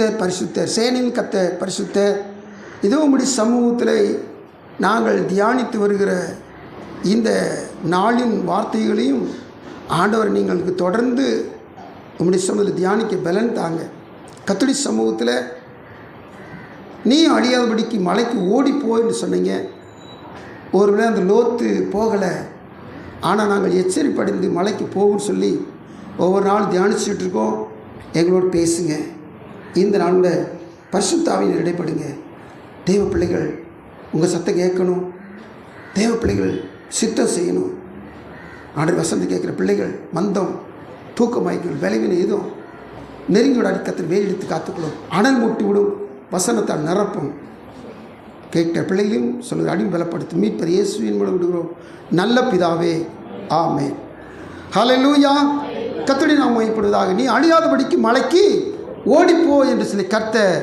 பரிசுத்தர் பரிசுத்தர், சேனையின் கர்த்தர் பரிசுத்தர். இதோ உம்முடைய சமூகத்தில் நாங்கள் தியானித்து வருகிற இந்த நாளின் வார்த்தைகளையும் ஆண்டவர் நீங்களுக்கு தொடர்ந்து உம்முடைய சமூகத்தில் தியானிக்க பலன் தாங்க. கர்த்தருடைய சமூகத்தில் நீ அழியாதபடிக்கு மலைக்கு ஓடிப்போன்னு சொன்னீங்க. ஒருவேளை அந்த லோத்து போகலை, ஆனால் நாங்கள் எச்சரிப்படைந்து மலைக்கு போகும்னு சொல்லி ஒவ்வொரு நாள் தியானிச்சுட்டு இருக்கோம். எங்களோடு பேசுங்க. இந்த நாளோட பரிசுத்த ஆவியில் இடைப்படுங்க. தேவ பிள்ளைகள் உங்கள் சத்தம் கேட்கணும். தேவ பிள்ளைகள் சித்தம் செய்யணும். ஆண்டவர் வசந்தி கேட்குற பிள்ளைகள் மந்தம், தூக்கமாய்கள், விளைவின எதுவும் நெருங்கியோட அடிக்கத்தில் வேல் எடுத்து காத்துக்கொள்ளும். அனல் மூட்டி விடும், வசனத்தால் நிரப்பும். கேட்கிற பிள்ளைகளையும் சொல்லுகிற அடிமை பலப்படுத்தும். மீட்பர் இயேசுவின் மூலம் விடுகிறோம் நல்ல பிதாவே, ஆமென். ஹல்லேலூயா. கர்த்தருடைய நாமம் மகிமைப்படுவதாக. நீ அழியாதபடிக்கு மலைக்கு ஓடிப்போ என்று சொல்லி கர்த்தர்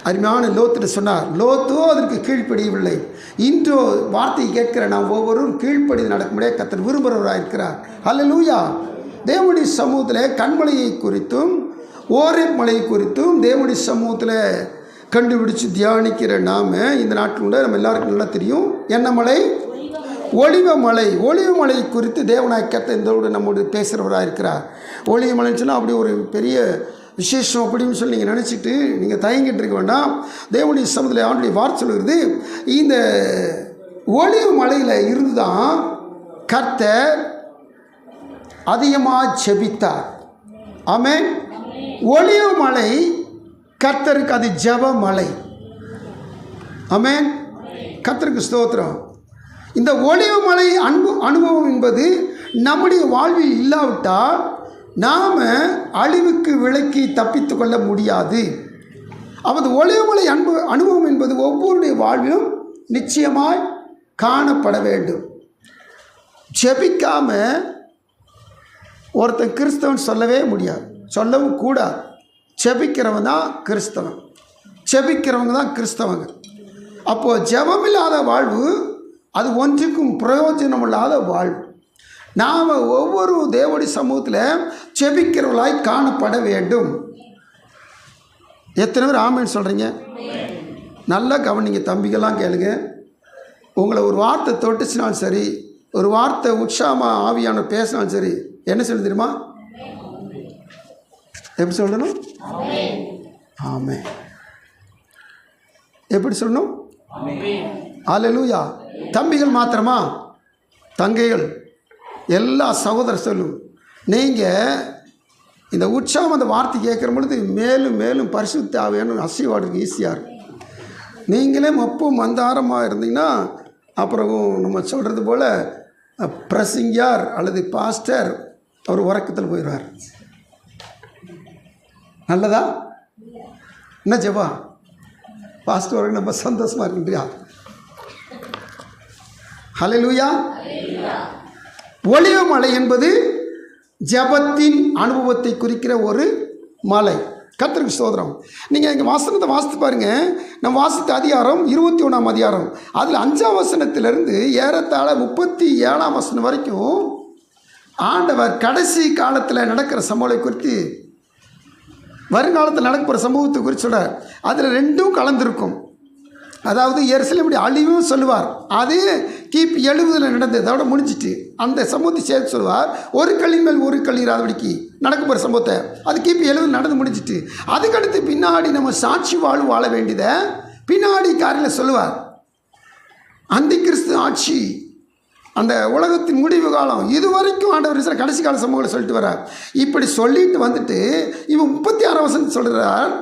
அருமையான லோத்திட்டு சொன்னார். லோத்தோ அதற்கு கீழ்ப்படியவில்லை. இன்றோ வார்த்தையை கேட்கிற நாம் ஒவ்வொருவரும் கீழ்ப்படி நடக்கும்படியாக கர்த்தர் விரும்புகிறவராக இருக்கிறார். ஹல்லேலூயா. தேவனுடைய சமூகத்தில் கண்மலையை குறித்தும் ஓரேப் மலையை குறித்தும் தேவனுடைய சமூகத்தில் கண்டுபிடிச்சு தியானிக்கிற நாம் இந்த நாட்டில் நம்ம எல்லாருக்கும் நல்லா தெரியும். என்ன மலை? ஒலிவ மலை. ஒலிவ மலை குறித்து தேவனாய் கர்த்தர் இதோடு நம்மோடு பேசுகிறவராக இருக்கிறார். ஒலிவ மலைன்னு சொன்னால் அப்படி ஒரு பெரிய விசேஷம் அப்படின்னு சொல்லி நீங்கள் நினச்சிட்டு நீங்கள் தயங்கிட்டு இருக்க வேண்டாம். தேவனுடைய சமூகத்தில் ஆண்டுடைய வார்த்தை சொல்கிறது, இந்த ஒலிவ மலையில் இருந்து தான் கர்த்தர் அதிகமாக ஜெபித்தார். ஆமென். ஒலிவ மலை கர்த்தருக்கு அது ஜெப மலை. ஆமென். கர்த்தருக்கு ஸ்தோத்திரம். இந்த ஒலிவ மலை அனுபவம் என்பது நம்முடைய வாழ்வில் இல்லாவிட்டால் நாம் அழிவுக்கு விலக்கி தப்பித்து கொள்ள முடியாது. அப்போது ஒலிவ மலை அனுபவம் என்பது ஒவ்வொருடைய வாழ்விலும் நிச்சயமாய் காணப்பட வேண்டும். ஜெபிக்காம ஒருத்தன் கிறிஸ்தவன் சொல்லவே முடியாது, சொல்லவும் கூடாது. ஜெபிக்கிறவன் தான் கிறிஸ்தவன், ஜெபிக்கிறவங்க தான் கிறிஸ்தவங்க. அப்போது ஜெபமில்லாத வாழ்வு அது ஒன்றுக்கும் பிரயோஜனம் இல்லாத வாழ்வு. நாம் ஒவ்வொரு தேவனுடைய சமூகத்தில் ஜெபிக்கிறவர்களாய் காணப்பட வேண்டும். எத்தனை பேர் ஆமென் சொல்கிறீங்க? நல்லா கவனிங்க தம்பிகள்லாம் கேளுங்க. உங்களை ஒரு வார்த்தை தொட்டுச்சினாலும் சரி, ஒரு வார்த்தை உற்சாகமாக ஆவியான பேசினாலும் சரி, என்ன சொல்ல தெரியுமா? எப்படி சொல்லணும்? ஆமென். எப்படி சொல்லணும்? ஹல்லேலூயா. தம்பிகள் மாத்திரமா? தங்கைகள் எல்லா சகோதர சொல்லும். நீங்கள் இந்த உற்சாகம் அந்த வார்த்தை கேட்குற பொழுது மேலும் மேலும் பரிசுத்த ஆவியான அசைவாடுறதுக்கு ஈஸியாக இருக்கும். நீங்களே மப்பும் மந்தாரமாக இருந்தீங்கன்னா அப்புறம் நம்ம சொல்கிறது போல் பிரசிங்கர் அல்லது பாஸ்டர் அவர் உறக்கத்தில் போயிடுவார். நல்லதா? என்ன ஜெபா பாஸ்டர் வரைக்கும் நம்ம சந்தோஷமாக இருக்கின்றியா? ஹல்லேலூயா. ஒலிவ மலை என்பது ஜெபத்தின் அனுபவத்தை குறிக்கிற ஒரு மலை. கர்த்தருக்கு ஸ்தோத்திரம். நீங்கள் எங்கள் வசனத்தை வாசித்து பாருங்கள். நம்ம வாசித்த அதிகாரம் 21ஆம் அதிகாரம், அதில் 5ஆம் வசனத்திலிருந்து ஏறத்தாழ 37ஆம் வசனம் வரைக்கும் ஆண்டவர் கடைசி காலத்தில் நடக்கிற சம்பவத்தை குறித்து, வருங்காலத்தில் நடக்கிற சம்பவத்தை குறித்து சொல்கிறார். அதில் ரெண்டும் கலந்துருக்கும். அதாவது எருசலேமுடைய அழிவும் சொல்லுவார். அது கிபி 70 நடந்தது, அதோட முடிஞ்சிட்டு அந்த சம்பவத்தை சேர்த்து சொல்லுவார். ஒரு கல்லின் மேல் ஒரு கல் இராதபடிக்கு நடக்க போகிற சம்பவத்தை, அது கிபி 70 நடந்து முடிஞ்சிட்டு அதுக்கடுத்து பின்னாடி நம்ம சாட்சி வாழ்வு வாழ வேண்டியதை பின்னாடி காரில் சொல்லுவார். அந்தி கிறிஸ்து ஆட்சி, அந்த உலகத்தின் முடிவு காலம், இது வரைக்கும் ஆண்டவர் கடைசி கால சம்பவங்களை சொல்லிட்டு வர்றார். இப்படி சொல்லிட்டு வந்துட்டு இவன் 36ஆம் வசனத்தை சொல்கிறார்,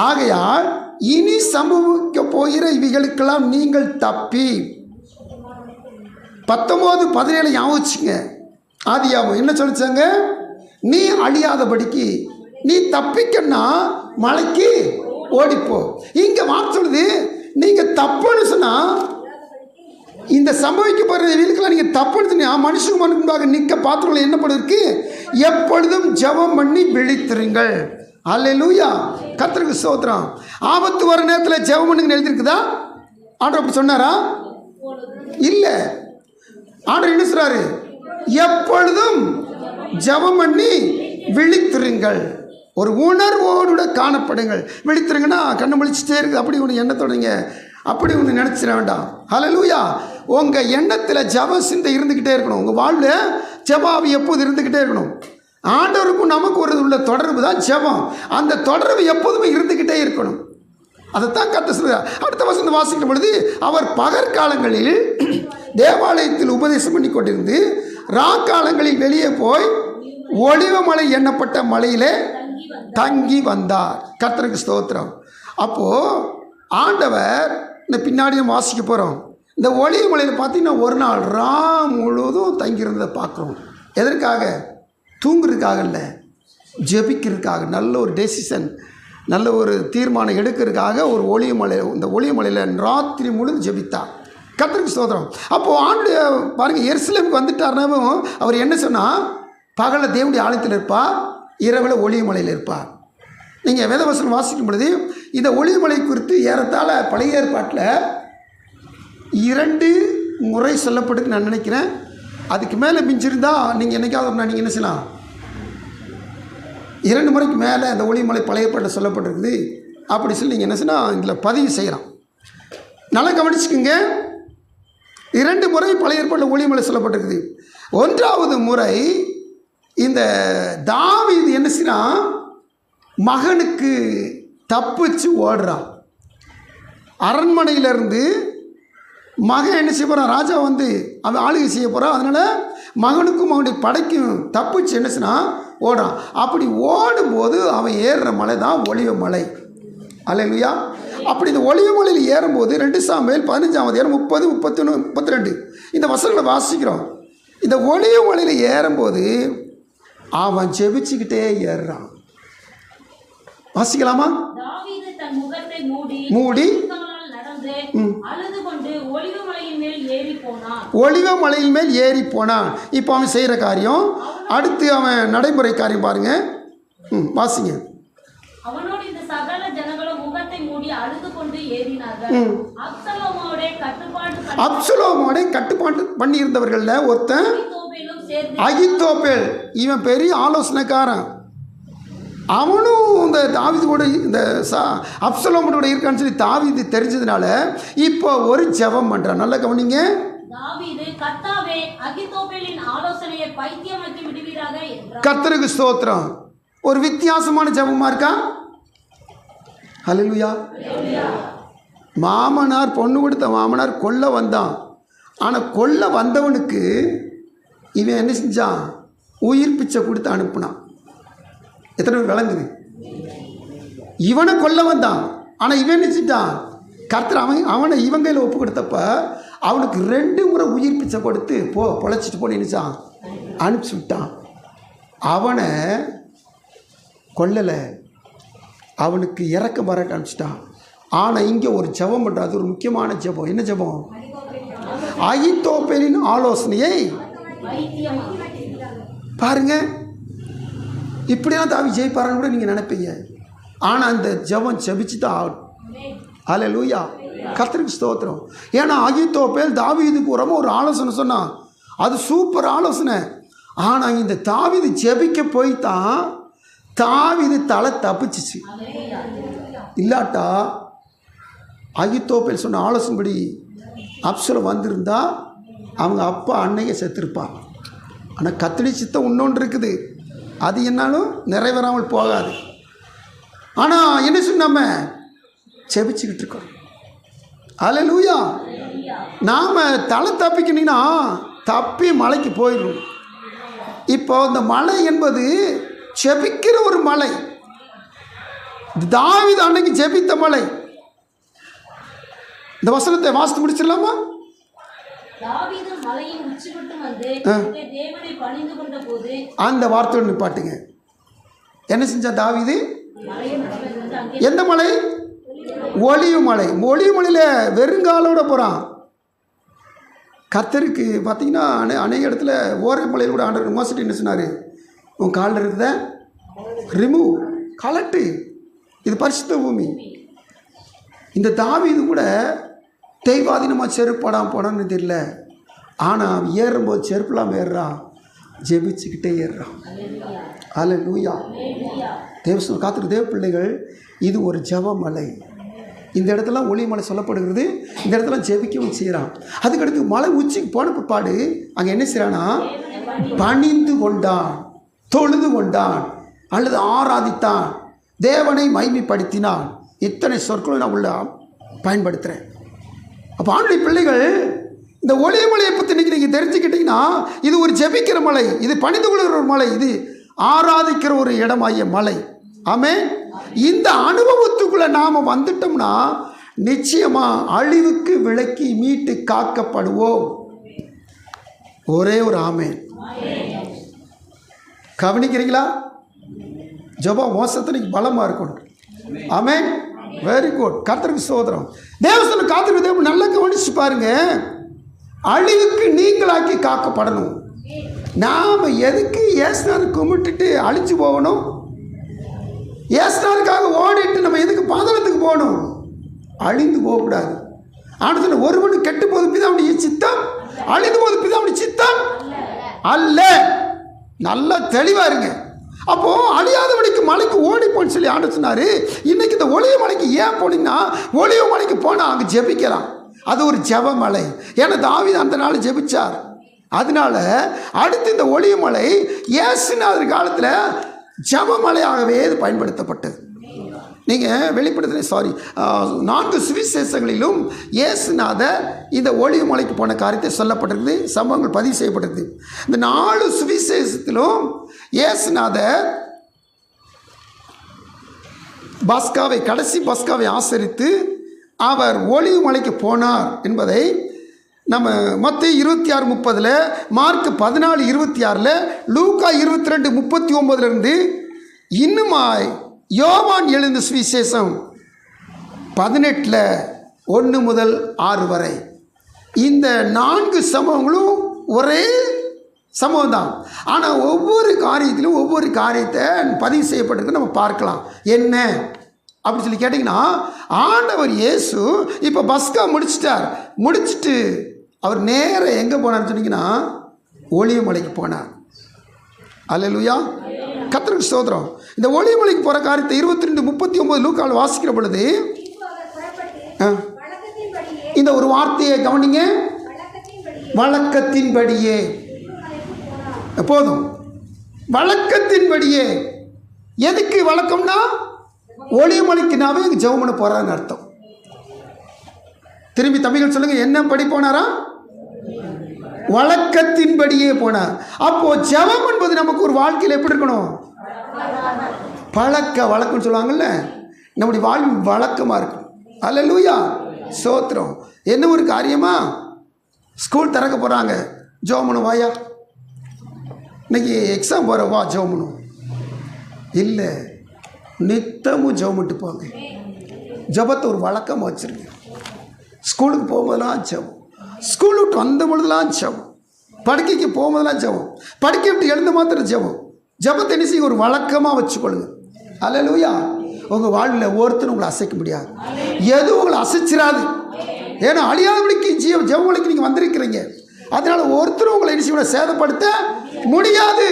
ஆகையால் இனி சம்பவிக்க போகிற இவைகளுக்கெல்லாம் நீங்கள் தப்பி. 19:17 ஞாபகம் வச்சுங்க. ஆதியாகமம் என்ன சொல்லிச்சாங்க? நீ அழியாதபடிக்கு நீ தப்பிக்கன்னா மலைக்கு ஓடிப்போ. இங்கே வார்த்தை சொல்லுது, நீங்கள் தப்புன்னு சொன்னால் இந்த சம்பவிக்க போகிற இவைகளுக்கெல்லாம் நீங்கள் தப்புன்னு சொன்னால் மனுஷனுக்கு முன்பாக நிற்க பாத்திரங்கள் என்ன பண்ணுறதுக்கு எப்பொழுதும் ஜெபம் பண்ணி விழித்திருங்கள். அல்லேலூயா. கர்த்தருக்கு ஸ்தோத்திரம். ஆபத்து வர நேரத்தில் ஜெபம் பண்ணுங்கன்னு எழுதியிருக்குதா? ஆண்டவர் அப்படி சொன்னாரா? இல்லை. ஆண்டவர் என்ன சொல்றாரு? எப்பொழுதும் ஜெபம் பண்ணி விழித்திருங்கள். ஒரு உணர்வோடு காணப்படுங்கள். விழித்திருங்கன்னா கண்ணை முழிச்சிட்டே இருக்குது அப்படி ஒன்று எண்ணத்தோடுங்க, அப்படி ஒன்று நினச்சிட வேண்டாம். ஹல்லேலூயா. உங்கள் எண்ணத்தில் ஜெப சிந்தை இருந்துக்கிட்டே இருக்கணும். உங்கள் வாழ்வில் ஜெபாவி எப்போது இருந்துக்கிட்டே இருக்கணும். ஆண்டவருக்கும் நமக்கு ஒரு உள்ள தொடர்பு தான் ஜெபம். அந்த தொடர்பு எப்போதுமே இருந்துக்கிட்டே இருக்கணும். அதைத்தான் கர்த்தர் சொல்கிறார். அடுத்த வசனம் வாசிக்கும் பொழுது, அவர் பகற்காலங்களில் தேவாலயத்தில் உபதேசம் பண்ணி கொண்டிருந்து ராக்காலங்களில் வெளியே போய் ஒலிவமலை எண்ணப்பட்ட மலையிலே தங்கி வந்தார். கர்த்தருக்கு ஸ்தோத்திரம். அப்போது ஆண்டவர் இந்த பின்னாடி நம்ம வாசிக்க போகிறோம். இந்த ஒலிவமலையில் பார்த்தீங்கன்னா ஒரு நாள் முழுவதும் தங்கியிருந்ததை பார்க்குறோம். எதற்காக? தூங்குறதுக்காக இல்லை, ஜெபிக்கிறதுக்காக. நல்ல ஒரு டெசிஷன், நல்ல ஒரு தீர்மானம் எடுக்கிறதுக்காக ஒரு இந்த ஒலிவமலையில் ராத்திரி முழுவதும் ஜெபித்தார். கர்த்தருக்கு ஸ்தோத்திரம். அப்போது ஆண்டு பாருங்கள், எருசலேமுக்கு வந்துட்டாருனாவும் அவர் என்ன சொன்னால், பகலில் தேவனுடைய ஆலயத்தில் இருப்பார், இரவில் ஒலிவமலையில் இருப்பார். நீங்கள் வேதவசனம் வாசிக்கும் பொழுது இந்த ஒலிவமலை குறித்து ஏறத்தாழ பழைய ஏற்பாட்டில் 2 முறை சொல்லப்பட்டு நான் நினைக்கிறேன். அதுக்கு மேலே மிஞ்சிருந்தால் நீங்கள் என்னைக்காவது நீங்கள் என்ன செய்யலாம், 2 முறைக்கு மேலே அந்த ஒலிவமலை பழைய ஏற்பாட்டில் சொல்லப்பட்டிருக்குது. அப்படி சொல்லி நீங்கள் என்ன செய்யலாம், இதில் பதிவு செய்யலாம். நல்லா கவனிச்சுக்குங்க. 2 முறை பழைய ஏற்பாட்டில் ஒலிவமலை சொல்லப்பட்டிருக்குது. 1வது முறை இந்த தாவீது என்ன செய்யறான், மகனுக்கு தப்பிச்சு ஓடுறான். அரண்மனையிலேருந்து மகன் என்ன செய்ய போகிறான், ராஜா வந்து அவன் ஆளுகை செய்ய போகிறான். அதனால் மகனுக்கும் அவனுடைய படைக்கும் தப்பிச்சு என்ன செய்யறான், ஓடுறான். அப்படி ஓடும்போது அவன் ஏறுற மலை தான் ஒலிவமலை. அல்லேலூயா. அப்படி இந்த ஒலிவமலையில் ஏறும்போது 2 சாமுவேல் 15ஆம் அதிகாரம் 30, 31, 32 இந்த வசனங்களை வாசிக்கிறோம். இந்த ஒலிவமலையில் ஏறும்போது அவன் ஜெபிச்சுக்கிட்டே ஏறுறான். வாசிக்கலாமா? மூடி ஒலிவமலையின் மேல் ஏறி போனான். இப்போ அவன் செய்கிற காரியம், அடுத்து அவன் நடைமுறை காரியம் பாருங்க. வாசிங்க. அப்சலோமோட கட்டுப்பாடு பண்ணி இருந்தவர்கள் ஒருத்தன் அகித்தோப்பேல். இவன் பெரிய ஆலோசனைக்காரன். அவனும் இந்த தாவீது கூட இந்த அப்சலோமோட இருக்கான்னு சொல்லி தாவீது தெரிஞ்சதுனால இப்போ ஒரு ஜெபம் பண்ணுறான். நல்லா கவனிங்க. கர்த்தருக்கு ஸ்தோத்திரம். ஒரு வித்தியாசமான ஜெபமா இருக்கா? ஹல்லேலூயா. மாமனார், பொண்ணு கொடுத்த மாமனார் கொல்ல வந்தான். ஆனால் கொல்ல வந்தவனுக்கு இவன் என்ன செஞ்சான், உயிர் பிச்சை கொடுத்து அனுப்புனான். எத்தனை பேர் விளங்குது? இவனை கொல்ல வந்தான், ஆனால் இவன் என்ன செஞ்சான், கர்த்தர் அவனை இவன் கையில் ஒப்பு கொடுத்தப்ப அவனுக்கு 2 முறை உயிர் பிச்சை கொடுத்து பொழைச்சிட்டு போன்னு நினைச்சான், அனுப்பிச்சி விட்டான். அவனை கொல்லலை, அவனுக்கு இறக்க பாராட்ட அனுப்பிச்சிட்டான். ஆனால் இங்கே ஒரு ஜெபம் பண்ணுறது, ஒரு முக்கியமான ஜெபம். என்ன ஜெபம்? அகித்தோப்பேலின் ஆலோசனையை பாருங்க. இப்படியெல்லாம் தாவீது ஜெயிப்பாருன்னு கூட நீங்கள் நினைப்பீங்க. ஆனால் அந்த ஜெபம் ஜெபிச்சு தான் ஆகணும். அல்லேலூயா. கர்த்தருக்கு ஸ்தோத்திரம். ஏன்னா அகித்தோப்பேல் தாவீதுக்கு ஒரு ஆலோசனை சொன்னான், அது சூப்பர் ஆலோசனை. ஆனால் இந்த தாவீது ஜெபிக்க போய் தான் தாவீது தலை தப்பிச்சிச்சு. இல்லாட்டா அகித்தோப்பேல் சொன்ன ஆலோசனைப்படி அப்சலோம் வந்திருந்தா அவங்க அப்பா அன்னைய செத்துருப்பான். ஆனால் கர்த்தருடைய சித்தம் இன்னொன்று இருக்குது, அது என்னாலும் நிறைவேறாமல் போகாது. ஆனால் என்ன சொல்லி நம்ம செபிச்சுக்கிட்டு இருக்கோம். அல்லேலூயா. நாம் தலை தப்பிக்கணும்னா தப்பி மலைக்கு போயிடும். இப்போ இந்த மலை என்பது செபிக்கிற ஒரு மலை. தாவீது அன்னைக்கு ஜெபித்த மலை. இந்த வசனத்தை வாசித்து முடிச்சிடலாமா? அந்த வார்த்தையோடு நிப்பாட்டுங்க. என்ன செஞ்சா தாவீது? எந்த மலை? ஒலிவமலை. ஒலிவமலையில் வெறுங்காலோட போகிறான். கர்த்தருக்கு பார்த்தீங்கன்னா அநேக இடத்துல ஓரை மலையில் கூட ஆண்டவர் மோசடி என்ன சொன்னார், உன் காலில் இருக்கிறத ரிமூவ், கலட்டு, இது பரிசுத்த பூமி. இந்த தாவீது கூட தெய்வாதீனமாக செருப்பாடாமல் போனான்னு தெரியல. ஆனால் ஏறும்போது செருப்புலாம் ஏறுறான், ஜெபிச்சுக்கிட்டே ஏறுறான். அல்லேலூயா. தேவ காத்திரு தேவ பிள்ளைகள், இது ஒரு ஜெபமலை. இந்த இடத்துல ஒளிமலை சொல்லப்படுகிறது. இந்த இடத்துல ஜெபிக்கவும் செய்கிறான். அதுக்கடுத்து மலை உச்சிக்கு போன பிற்பாடு அங்கே என்ன செய்கிறான்னா, பணிந்து கொண்டான், தொழுது கொண்டான் அல்லது ஆராதித்தான், தேவனை மகிமைப்படுத்தினான். இத்தனை சொற்களை நான் உள்ள பயன்படுத்துகிறேன். அப்போ ஆண்டுடைய பிள்ளைகள், இந்த ஒளிமலையை பற்றி இன்றைக்கி நீங்கள் தெரிஞ்சுக்கிட்டீங்கன்னா, இது ஒரு ஜெபிக்கிற மலை, இது பணிந்து கொள்கிற ஒரு மலை, இது ஆராதிக்கிற ஒரு இடமாகிய மலை. ஆமென். இந்த அனுபவத்துக்குள்ளே நாம் வந்துட்டோம்னா நிச்சயமாக அழிவுக்கு விலக்கி மீட்டு காக்கப்படுவோம். ஒரே ஒரு ஆமென். கவனிக்கிறீங்களா? ஜெபம் மோசத்திற்கு பலமாக இருக்கணும். ஆமென். Very good. கர்த்தருக்கு ஸ்தோத்திரம். தேவசன காத்திருக்கு தேவ நல்லா கவனிச்சு பாருங்க. அழிவுக்கு நீங்களாக்கி காக்கப்படணும். நாம் எதுக்கு ஏசுநாதரை கும்பிட்டுட்டு அழிச்சு போகணும்? ஏசுநாதருக்காக ஓடிட்டு நம்ம எதுக்கு பாதாளத்துக்கு போகணும்? அழிந்து போகக்கூடாது. ஆனால் சொன்ன ஒருவனு கெட்டு போது பிதாவுடைய சித்தம், அழிந்து போது பிதாவுடைய சித்தம் அல்ல. நல்லா தெளிவாக இருங்க. அப்போது அழியாதவனுக்கு மலைக்கு ஓடி போன்னு சொல்லி ஆண்டு சொன்னார். இன்றைக்கி இந்த ஒளிய மலைக்கு ஏன் போனீங்கன்னா, ஒளிய மலைக்கு போனால் அங்கே ஜெபிக்கலாம். அது ஒரு ஜெபமலை. ஏன்னா தாவீது அந்த நாள் ஜெபிச்சார். அதனால அடுத்து இந்த ஒளிய மலை இயேசுநாதர் காலத்தில் ஜெபமலையாகவே இது பயன்படுத்தப்பட்டது. நீங்கள் வெளிப்படுத்தின 4 சுவிசேஷங்களிலும் இயேசுநாதர் இந்த ஒளிய மலைக்கு போன காரியத்தை சொல்லப்பட்டிருக்குது, சம்பவங்கள் பதிவு செய்யப்பட்டிருக்குது. இந்த 4 சுவிசேஷத்திலும் இயேசுநாதர் பஸ்காவை, கடைசி பஸ்காவை ஆசரித்து அவர் ஒளிய மலைக்கு போனார் என்பதை நம்ம மத்தேயு 26:30, மார்க் 14:26, லூக்கா 22:39 இன்னுமாய் யோவான் எழுந்த சுவிசேஷம் 18:1 முதல் 6 வரை இந்த 4 சம்பவங்களும் ஒரே சம்பவம் தான். ஆனால் ஒவ்வொரு காரியத்திலும் ஒவ்வொரு காரியத்தை பதிவு செய்யப்பட்டிருக்கு. நம்ம பார்க்கலாம். என்ன அப்படின்னு சொல்லி கேட்டிங்கன்னா, ஆண்டவர் இயேசு இப்போ பஸ்கா முடிச்சிட்டார். முடிச்சுட்டு அவர் நேராக எங்கே போனார்னு சொன்னீங்கன்னா, ஒளிய மலைக்கு போனார். அல்லேலூயா. கர்த்தருக்கு ஸ்தோத்திரம். இந்த ஒளிய மலைக்கு போகிற காரியத்தை 22:39 லூக்காவில் வாசிக்கிற பொழுது இந்த ஒரு வார்த்தையை கவனிங்க. வழக்கத்தின்படியே. போதும். வழக்கத்தின்படியே. எதுக்கு வழக்கம்னா, ஒளிய மலைக்குனாவே இங்கே ஜெபம் பண்ண போகிறான்னு அர்த்தம். திரும்பி தமிழ் சொல்லுங்க. என்ன படி போனாரா? வழக்கத்தின்படியே போனார். அப்போ ஜெபம் என்பது நமக்கு ஒரு வாழ்க்கையில் எப்படி இருக்கணும்? பழக்க வழக்கம்னு சொல்லுவாங்கல்ல, நம்முடைய வாழ்வு வழக்கமாக இருக்கும். அல்லேலூயா. ஸ்தோத்திரம். என்ன ஒரு காரியமா, ஸ்கூல் திறக்க போகிறாங்க, ஜெபம் பண்ணு வாயா, இன்னைக்கு எக்ஸாம் போகிற வா ஜெபம் பண்ணு. இல்லை, நித்தமும் ஜெபம் பண்ணிட்டு போங்க. ஜெபத்தை ஒரு வழக்கமாக வச்சுருங்க. ஸ்கூலுக்கு போகும்போதெல்லாம் ஜெபம், ஸ்கூல் விட்டு வந்த பொழுதுலாம் ஜெபம், படுக்கைக்கு போகும்போதெல்லாம் ஜெபம், படுக்கை விட்டு எழுந்த மாத்திரம் ஜெபம். ஜெபத்தை என்ன செய்ய ஒரு வழக்கமாக வச்சுக்கொள்ளுங்க. அல்லேலூயா. உங்கள் வாழ்வில் ஒருத்தரும் உங்களை அசைக்க முடியாது, எதுவும் உங்களை அசைச்சிடாது. ஏன்னா அழியாதபடிக்கு ஜெபமலைக்கு நீங்கள் வந்திருக்கிறீங்க. அதனால் ஒருத்தரும் உங்களை என்ன செய்ய சேதப்படுத்த முடியாது.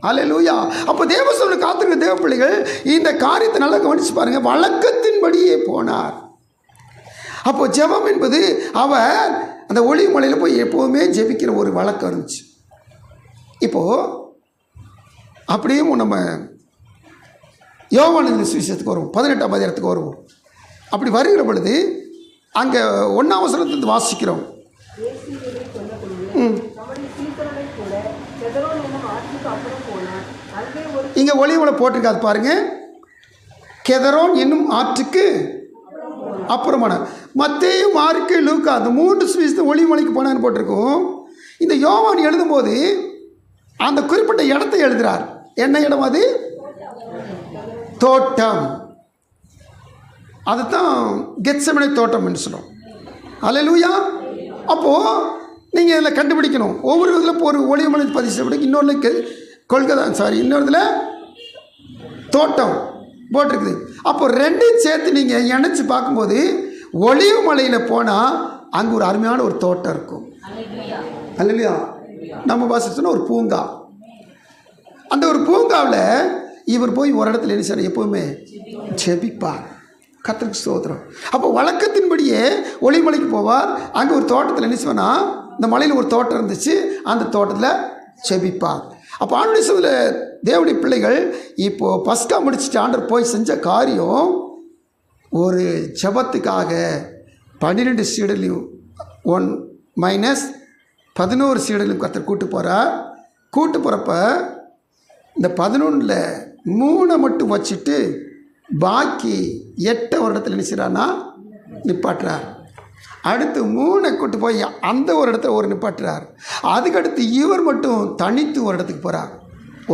அல்லேலூயா. அப்போ தேவசோனை காத்திருக்க தேவ பிள்ளைகள் இந்த காரியத்தை நல்லா கவனிச்சு பாருங்கள். வழக்கத்தின்படியே போனார். அப்போ ஜெபம் என்பது அவர் அந்த ஒளிய மலையில் போய் எப்போவுமே ஜெபிக்கிற ஒரு வழக்கம் இருந்துச்சு. இப்போது அப்படியே நம்ம யோவான் சுவிசேஷத்துக்கு வருவோம், 18ஆம் அதிகாரத்துக்கு வருவோம். அப்படி வருகிற பொழுது அங்கே 1ஆம் வசனத்திலிருந்து வாசிக்கிறோம். இங்கே ஒளிய மலை போட்டிருக்காது பாருங்க. கெதரோன் என்னும் ஆற்றுக்கு அப்புறமான மத்தேயு, மார்க்கு, லூக்கா அந்த 3 சுவிசேஷத்தை ஒளிய மலைக்கு போனான்னு போட்டிருக்கோம். இந்த யோவான் எழுதும்போது அந்த குறிப்பிட்ட இடத்தை எழுதுகிறார். என்ன இடம் அது? தோட்டம். அதுதான் கெத்செமனே தோட்டம் என்று சொல்லுவோம். அல்லேலூயா. அப்போது நீங்கள் இதில் கண்டுபிடிக்கணும். ஒவ்வொரு இதில் ஒரு ஒளிய மலை பதிவு செய்யப்படும், இன்னொன்று இன்னொரு இதில் தோட்டம் போட்டிருக்குது. அப்போ ரெண்டையும் சேர்த்து நீங்கள் இணைச்சி பார்க்கும்போது ஒளிய மலையில் போனால் அங்கே ஒரு அருமையான ஒரு தோட்டம் இருக்கும். அல்லேலூயா. நம்ம வாசிச்சோன்னா ஒரு பூங்கா. அந்த ஒரு பூங்காவில் இவர் போய் ஒரு இடத்துல என்ன செய்யணும்? எப்போவுமே ஜெபிப்பார். கர்த்தருக்கு ஸ்தோத்திரம். அப்போ வழக்கத்தின்படியே ஒளிமலைக்கு போவார். அங்கே ஒரு தோட்டத்தில் என்ன செய்வானா, இந்த மலையில் ஒரு தோட்டம் இருந்துச்சு, அந்த தோட்டத்தில் ஜெபிப்பார். அப்போ ஆண்டுடைய சபையில் தேவனுடைய பிள்ளைகள் இப்போது பஸ்கா முடிச்சுட்டு ஆண்டவர் போய் செஞ்ச காரியம், ஒரு ஜெபத்துக்காக 12 சீடர்களையும் 1 - 11 சீடர்களையும் கர்த்தர் கூட்டு போகிறார். கூட்டு போகிறப்ப இந்த 11ல் 3 மட்டும் வச்சுட்டு பாக்கி 8 ஒரு இடத்துல நினைச்சானா நிப்பாட்டுறார். அடுத்து 3 கூட்டு போய் அந்த ஒரு இடத்துல ஒரு நிப்பாட்டுறார். அதுக்கடுத்து இவர் மட்டும் தனித்து ஒரு இடத்துக்கு போகிறார்.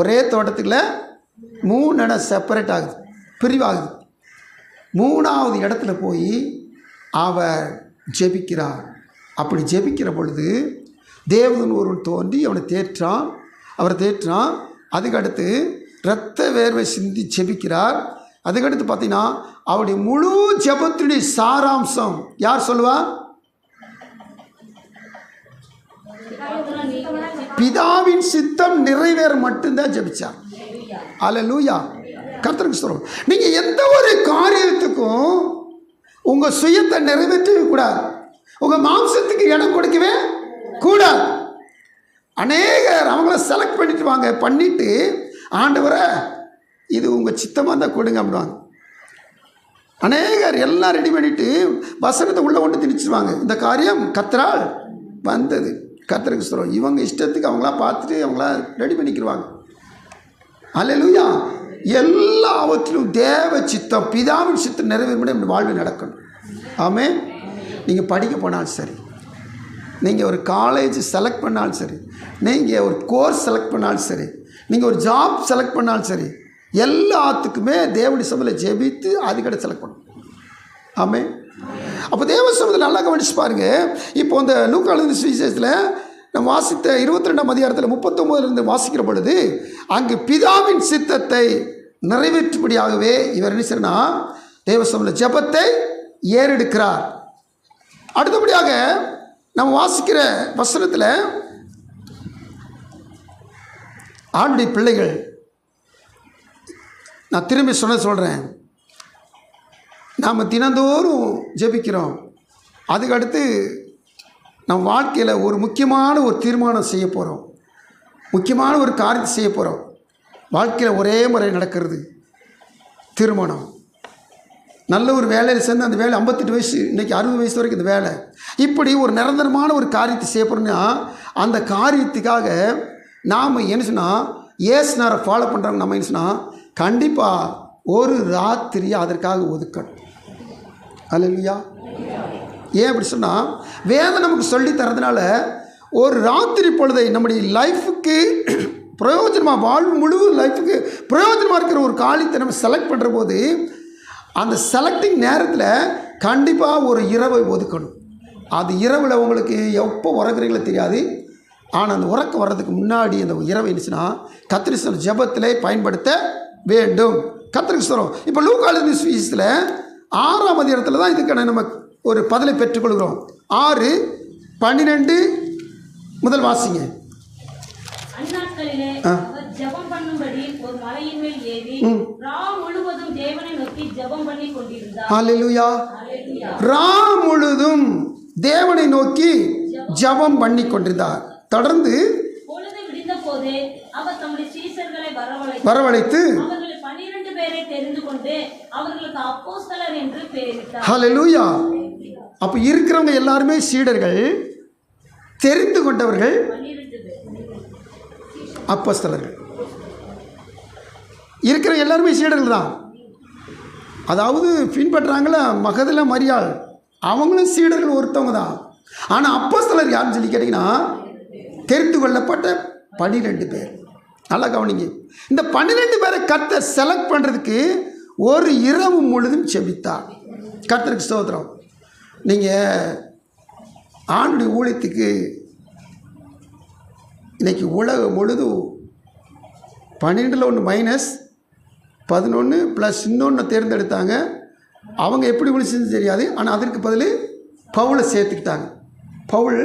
ஒரே தோட்டத்துக்குள்ள 3 இடம் செப்பரேட் ஆகுது, பிரிவாகுது. 3வது இடத்துல போய் அவர் ஜெபிக்கிறார். அப்படி ஜெபிக்கிற பொழுது தேவதூதன் ஒருவன் தோன்றி அவனை தேற்றான். அவர் தேற்றான். அதுக்கடுத்து இரத்த வேர்வை சிந்தி ஜெபிக்கிறார். அதுக்கடுத்து பார்த்தீங்கன்னா அவருடைய முழு ஜெபத்தினுடைய சாராம்சம் யார் சொல்லுவா? பிதாவின் சித்தம் நிறைவேற மட்டும்தான் ஜெபிச்சார். அல்லேலூயா. கர்த்தருக்கு ஸ்தோத்திரம். நீங்கள் எந்த ஒரு காரியத்துக்கும் உங்கள் சுயத்தை நிறைவேற்றவே கூடாது, உங்கள் மாம்சத்துக்கு இடம் கொடுக்கவே கூடாது. அநேகர் அவங்கள செலக்ட் பண்ணிட்டு ஆண்டவரை இது உங்கள் சித்தமாக இருந்தால் கொடுங்க அப்படிவாங்க. அநேகர் எல்லாம் ரெடி பண்ணிவிட்டு வசனத்தை உள்ளே கொண்டு திணிச்சிருவாங்க. இந்த காரியம் கர்த்தரால் வந்தது. கர்த்தருக்கு ஸ்தோத்திரம். இவங்க இஷ்டத்துக்கு அவங்களாம் பார்த்துட்டு அவங்களாம் ரெடி பண்ணிக்கிடுவாங்க. அல்லேலூயா. எல்லாவற்றிலும் தேவ சித்தம், பிதாவின் சித்தம் நிறைவேறும்படி நம்ம வாழ்வு நடக்கணும். ஆமென். நீங்கள் படிக்க போனாலும் சரி, நீங்கள் ஒரு காலேஜ் செலக்ட் பண்ணாலும் சரி, நீங்கள் ஒரு கோர்ஸ் செலக்ட் பண்ணாலும் சரி, நீங்கள் ஒரு ஜாப் செலக்ட் பண்ணாலும் சரி, எல்லாத்துக்குமே தேவனுடைய சபையில் ஜெபித்து அதுக்கடை செலக்ட் பண்ணணும். ஆமென். அப்போ தேவ சபையில் நல்லா கவனிச்சு பாருங்கள். இப்போ இந்த லூக்கா எழுதின சுவிசேஷத்தில் நம்ம வாசித்த 22ஆம் அதிகாரத்தில் 39 வாசிக்கிற பொழுது அங்கு பிதாவின் சித்தத்தை நிறைவேற்றும்படியாகவே இவர் என்ன செய்யறனா தேவ சபையில் ஜெபத்தை ஏறெடுக்கிறார். அடுத்தபடியாக நம்ம வாசிக்கிற வசனத்தில் ஆண்டுடைய பிள்ளைகள், நான் திரும்பி சொல்கிறேன், நாம் தினந்தோறும் ஜெபிக்கிறோம். அதுக்கடுத்து நம்ம வாழ்க்கையில் ஒரு முக்கியமான ஒரு தீர்மானம் செய்ய போகிறோம், முக்கியமான ஒரு காரியத்தை செய்ய போகிறோம். வாழ்க்கையில் ஒரே முறை நடக்கிறது திருமணம். நல்ல ஒரு வேலையில் சேர்ந்து அந்த வேலை 58 வயசு, இன்றைக்கி 60 வயசு வரைக்கும் இந்த வேலை. இப்படி ஒரு நிரந்தரமான ஒரு காரியத்தை செய்ய போகிறோம்னா அந்த காரியத்துக்காக நாம் என்ன சொன்னால் ஏசுனாரை ஃபாலோ பண்ணுறவங்க நம்ம என்ன சொன்னால் கண்டிப்பாக ஒரு ராத்திரியை அதற்காக ஒதுக்கணும். அல்லேலூயா. ஏன் அப்படி சொன்னால் வேதம் நமக்கு சொல்லி தரதுனால ஒரு ராத்திரி பொழுதை நம்முடைய லைஃபுக்கு பிரயோஜனமாக, வாழ்வு முழு லைஃபுக்கு பிரயோஜனமாக இருக்கிற ஒரு காரியத்தை நம்ம செலக்ட் பண்ணுற போது அந்த செலக்டிங் நேரத்தில் கண்டிப்பாக ஒரு இரவை ஒதுக்கணும். அது இரவில் உங்களுக்கு எப்போ உறங்குறீங்களோ தெரியாது. ஆனால் அந்த உறக்கம் வர்றதுக்கு முன்னாடி அந்த இரவை இருந்துச்சுன்னா கர்த்தர் ஜெபத்திலே பயன்படுத்த வேண்டும். கர்த்தருக்கு ஸ்தோத்திரம். இப்போ லூக்கா எழுதின சுவிசேஷத்தில் 6ஆம் அதிகாரத்தில் தான் இதுக்கான நம்ம ஒரு பதிலை பெற்றுக்கொள்கிறோம். 6:12 முதல் வாசிங்க. அந்நாட்களிலே அவர் ஜெபம் பண்ணும்படி ஒரு மலையின் மேல் ஏறி ரா முழுவதும் தேவனை நோக்கி ஜெபம் பண்ணி கொண்டிருந்தார். ஹல்லேலூயா. ரா முழுதும் தேவனை நோக்கி ஜெபம் பண்ணி கொண்டிருந்தார். தொடர்ந்து பொழுது விடிந்த போதே அவர் தம்முடைய சீஷர்களை வரவழைத்து அவர்கள் 12 பேரை தெரிந்து கொண்டு அவர்களுக்கு அப்போஸ்தலர் என்று பெயரிட்டார். ஹல்லேலூயா. அப்போ இருக்கிறவங்க எல்லாருமே சீடர்கள், தெரிந்து கொண்டவர்கள் 12 பேர் அப்போஸ்தலர்கள். இருக்கிற எல்லாருமே சீடர்கள் தான். அதாவது பின்பற்றுறாங்கள மகதல மரியாள், அவங்களும் சீடர்கள் ஒருத்தவங்க தான். ஆனால் அப்போஸ்தலர் யாருன்னு சொல்லி கேட்டிங்கன்னா தெரிந்து கொள்ளப்பட்ட 12 பேர். நல்லா கவனிங்க. இந்த 12 பேரை கர்த்தர் செலக்ட் பண்ணுறதுக்கு ஒரு இரவு முழுதும் செபித்தார். கர்த்தருக்கு ஸ்தோத்திரம். நீங்கள் ஆண்டுடைய ஊழியத்துக்கு இன்றைக்கி உலகம் முழுதும் 12ல் 1 - 11 ப்ளஸ் இன்னொன்று தேர்ந்தெடுத்தாங்க. அவங்க எப்படி ஊழி செஞ்சு தெரியாது. ஆனால் அதற்கு பதில் பவுலை சேர்த்துக்கிட்டாங்க. பவுல்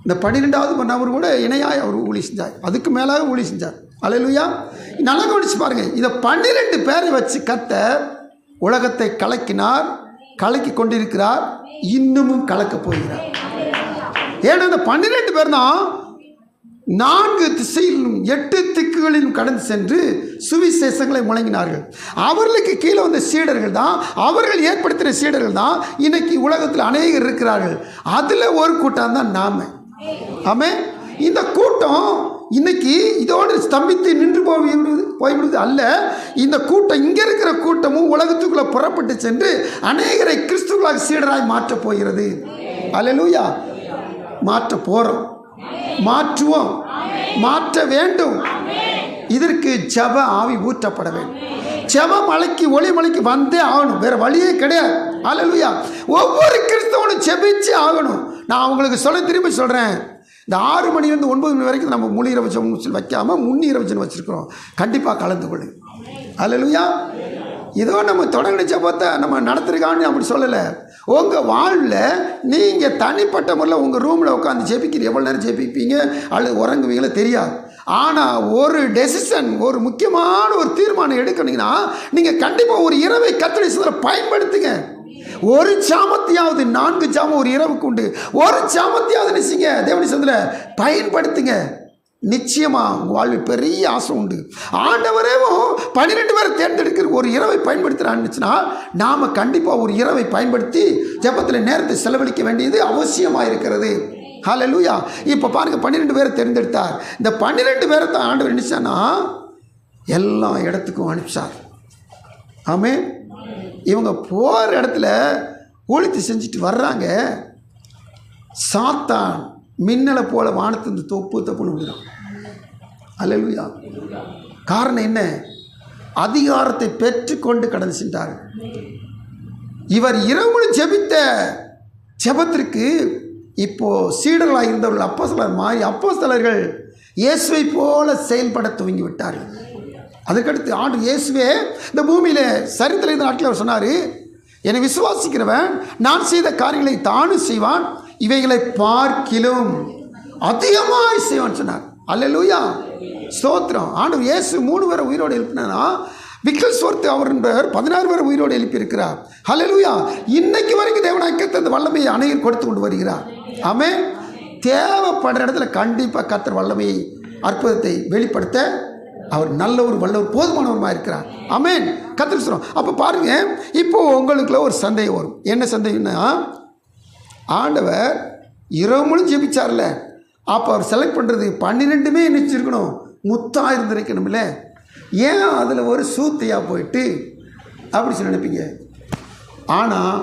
இந்த 12வது நபர் கூட இணையாக அவர் ஊழி செஞ்சார், அதுக்கு மேலாக ஊழி செஞ்சார். அல்லேலூயா. நல்லா கவனிச்சு பாருங்க. இதை 12 பேரை வச்சு கர்த்தர் உலகத்தை கலக்கினார், கலக்கி கொண்டிருக்கிறார், இன்னமும் கலக்க போகிறார். ஏன்னா இந்த 12 பேர் தான் 4 திசையிலும் 8 திக்குகளிலும் கடந்து சென்று சுவிசேஷங்களை முழங்கினார்கள். அவர்களுக்கு கீழே வந்த சீடர்கள் தான், அவர்கள் ஏற்படுத்தின சீடர்கள் தான் இன்னைக்கு உலகத்தில் அநேகர் இருக்கிறார்கள். அதில் ஒரு கூட்டம் தான் நாம. ஆமே. இந்த கூட்டம் இன்னைக்கு இதோடு ஸ்தம்பித்து நின்று போய்விடுவது அல்ல. இந்த கூட்டம், இங்கே இருக்கிற கூட்டமும் உலகத்துக்குள்ளே புறப்பட்டு சென்று அநேகரை கிறிஸ்துவர்களாக சீடராய் மாற்றப் போகிறது. அல்லேலூயா. மாற்ற போகிறோம், மாற்றுவோம், மாற்ற வேண்டும். இதற்கு ஜெப ஆவி ஊற்றப்பட வேண்டும். ஜெப மலைக்கு, ஒளி மலைக்கு வந்தே ஆகணும், வேற வழியே கிடையாது. அல்லேலூயா. ஒவ்வொரு கிறிஸ்தவனும் ஜெபிச்சு ஆகணும். நான் அவங்களுக்கு திரும்ப சொல்கிறேன், இந்த 6 மணிலேருந்து 9 மணி வரைக்கும் நம்ம முழு இரவு ஜெபம் வைக்காமல் முன்னிரவு ஜெபம் வச்சுருக்கிறோம். கண்டிப்பாக கலந்து கொள்ளுங்க. அல்லேலூயா. இதோ நம்ம தொடங்கின ஜெபத்தை நம்ம நடத்துருக்கான்னு அப்படி சொல்லலை. உங்கள் வாழ்வில் நீங்கள் தனிப்பட்ட முறையில் உங்கள் ரூமில் உட்காந்து ஜெபிக்கிறீங்க, எவ்வளோ நேரம் ஜெபிப்பீங்க அல்லது உறங்குவீங்களோ தெரியாது. ஆனால் ஒரு டெசிஷன், ஒரு முக்கியமான ஒரு தீர்மானம் எடுக்கணுங்கன்னா நீங்கள் கண்டிப்பாக ஒரு இரவை கர்த்தருடைய சமூகத்தில் பயன்படுத்துங்க. ஒரு சாமத்தையாவது, 4 சாமம் ஒரு இரவுக்கு உண்டு, ஒரு சாமத்தையாவது நிச்சயங்க தேவனுடைய சமூகத்தில் பயன்படுத்துங்க. நிச்சயமாக உங்கள் வாழ்வில் பெரிய ஆசை உண்டு. ஆண்டவரேவும் 12 பேரை தேர்ந்தெடுக்கிற ஒரு இரவை பயன்படுத்துகிறான்னுச்சுன்னா நாம் கண்டிப்பாக ஒரு இரவை பயன்படுத்தி ஜெபத்தில் நேரத்தை செலவழிக்க வேண்டியது அவசியமாக இருக்கிறது. ஹல்லேலூயா. இப்போ பாருங்கள், 12 பேரை தேர்ந்தெடுத்தார். இந்த 12 பேரை தான் ஆண்டவர் நினைச்சானா எல்லா இடத்துக்கும் அனுப்பிச்சார். ஆமே. இவங்க போகிற இடத்துல ஊழியத்தை செஞ்சுட்டு வர்றாங்க. சாத்தான் மின்னலை போல வானத்திலிருந்து தப்புன்னு விடுறான். அல்லேலூயா. காரணம் என்ன? அதிகாரத்தை பெற்றுக்கொண்டு கடந்து சென்றார். இவர் இரவு ஜெபித்த ஜெபத்திற்கு இப்போ சீடர்களாக இருந்தவர்கள் அப்போஸ்தலர் மாறி அப்போஸ்தலர்கள் இயேசுவை போல செயல்பட துவங்கி விட்டார்கள். அதுக்கடுத்து ஆண்டு இயேசுவே இந்த பூமியில் சரித்திர நாட்டில் அவர் சொன்னார், என்னை விசுவாசிக்கிறவன் நான் செய்த காரியங்களை தானும் செய்வான், இவைகளை பார்க்கிலும் அதிகமாக செய்வான்னு சொன்னார். அல்லேலூயா. ஸ்தோத்திரம். ஆண்டவர் இயேசு 3 பேரை உயிரோடு எழுப்பினா, விக்கல்ஸ்வர்த் அவர் என்பவர் 16 பேரை உயிரோடு எழுப்பியிருக்கிறார். அல்லேலூயா. இன்னைக்கு வரைக்கும் தேவனாய்க்கு அந்த வல்லமையை அநேகர் கொடுத்து கொண்டு வருகிறார். ஆமே. தேவைப்படுற இடத்துல கண்டிப்பாக கர்த்தர் வல்லமையை, அற்புதத்தை வெளிப்படுத்த அவர் நல்ல ஒரு வல்லவர், போதுமானவருமாக இருக்கிறார். ஆமேன். கர்த்தர் சொல்கிறோம். அப்போ பாருங்கள், இப்போது உங்களுக்குள்ள ஒரு சந்தேகம் வரும். என்ன சந்தேகம்னா, ஆண்டவர் இரவு முழு ஜெபிச்சார்ல, அப்போ அவர் செலக்ட் பண்ணுறது 12மே நினச்சிருக்கணும், முத்தாக இருந்திருக்கணும்ல, ஏன் அதில் ஒரு சூத்தையாக போயிட்டு அப்படி சொல்லி நினைப்பீங்க. ஆனால்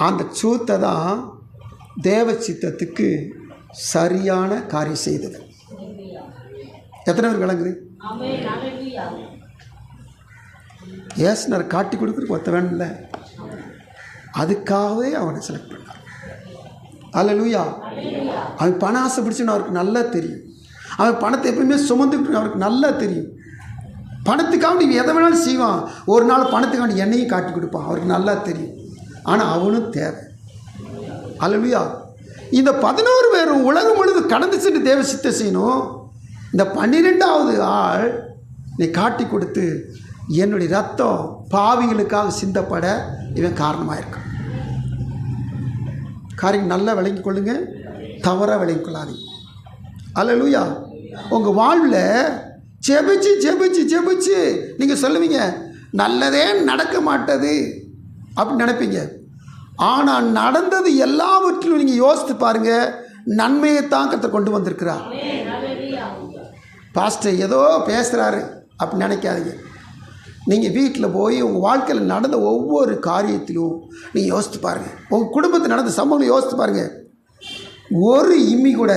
அந்த சூத்தை தான் தேவ சித்தத்துக்கு சரியான காரியம் செய்தது. எத்தனை பேர் விளங்குது? ஏசுனர் காட்டி கொடுக்குறதுக்கு ஒத்த வேணும்ல, அதுக்காகவே அவனை செலக்ட் பண்ணார். அல்லேலூயா. அவன் பணம் ஆசை பிடிச்சுன்னு அவருக்கு நல்லா தெரியும். அவன் பணத்தை எப்பவுமே சுமந்துக்கிட்டு அவருக்கு நல்லா தெரியும். பணத்துக்காக நீ எதை வேணாலும் செய்வான். ஒரு நாள் பணத்துக்காண்டி என்னையும் காட்டி கொடுப்பான், அவருக்கு நல்லா தெரியும். ஆனால் அவனும் தேவை. அல்லேலூயா. இந்த 11 பேரும் உலகம் முழுவதும் கடந்து சென்று தேவ சித்தம் செய்யணும். இந்த 12வது ஆள் நீ காட்டி கொடுத்து என்னுடைய ரத்தம் பாவிகளுக்காக சிந்தப்பட இவன் காரணமாக இருக்கான். காரியம் நல்லா விளங்கி கொள்ளுங்க, தவறாக விளங்கி கொள்ளாதீங்க. அல்லேலூயா. உங்கள் வாழ்வில் ஜெபிச்சு ஜெபிச்சு ஜெபிச்சு நீங்கள் சொல்லுவீங்க, நல்லதே நடக்க மாட்டது அப்படின்னு நினைப்பீங்க. ஆனால் நடந்தது எல்லாவற்றிலும் நீங்கள் யோசித்து பாருங்கள், நன்மையை தான் கர்த்தர் கொண்டு வந்திருக்கிறார். பாஸ்டர் ஏதோ பேசுகிறாரு அப்படின்னு நினைக்காதீங்க. நீங்கள் வீட்டில் போய் உங்கள் வாழ்க்கையில் நடந்த ஒவ்வொரு காரியத்திலும் நீங்கள் யோசித்து பாருங்கள். உங்கள் குடும்பத்தில் நடந்த சம்பவங்களை யோசித்து பாருங்கள். ஒரு இம்மி கூட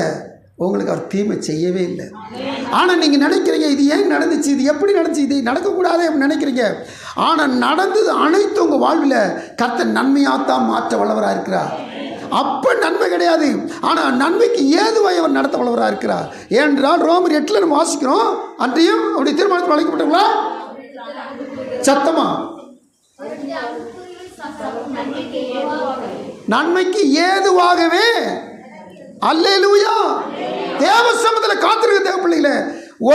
உங்களுக்கு அவர் தீமை செய்யவே இல்லை. ஆனால் நீங்கள் நினைக்கிறீங்க, இது ஏன் நடந்துச்சு, இது எப்படி நடந்துச்சு, இது நடக்கக்கூடாது அப்படின்னு நினைக்கிறீங்க. ஆனால் நடந்தது அனைத்தும் உங்கள் வாழ்வில் கர்த்தர் நன்மையாகத்தான் மாற்ற வல்லவராக இருக்கிறார். அப்போ நன்மை கிடையாது, ஆனால் நன்மைக்கு ஏதுவாய் அவர் நடத்த வல்லவராக இருக்கிறார். ஏனென்றால் ரோமர் 8 நம்ம வாசிக்கிறோம், அன்றையும் அப்படி தீர்மானத்தில் அழைக்கப்பட்டவங்களா சத்தமா நன்மைக்கு ஏதுவாகவே. அல்லேலூயா. தேவ சமூகத்தில் காத்திருக்க தேவ பிள்ளைகளே,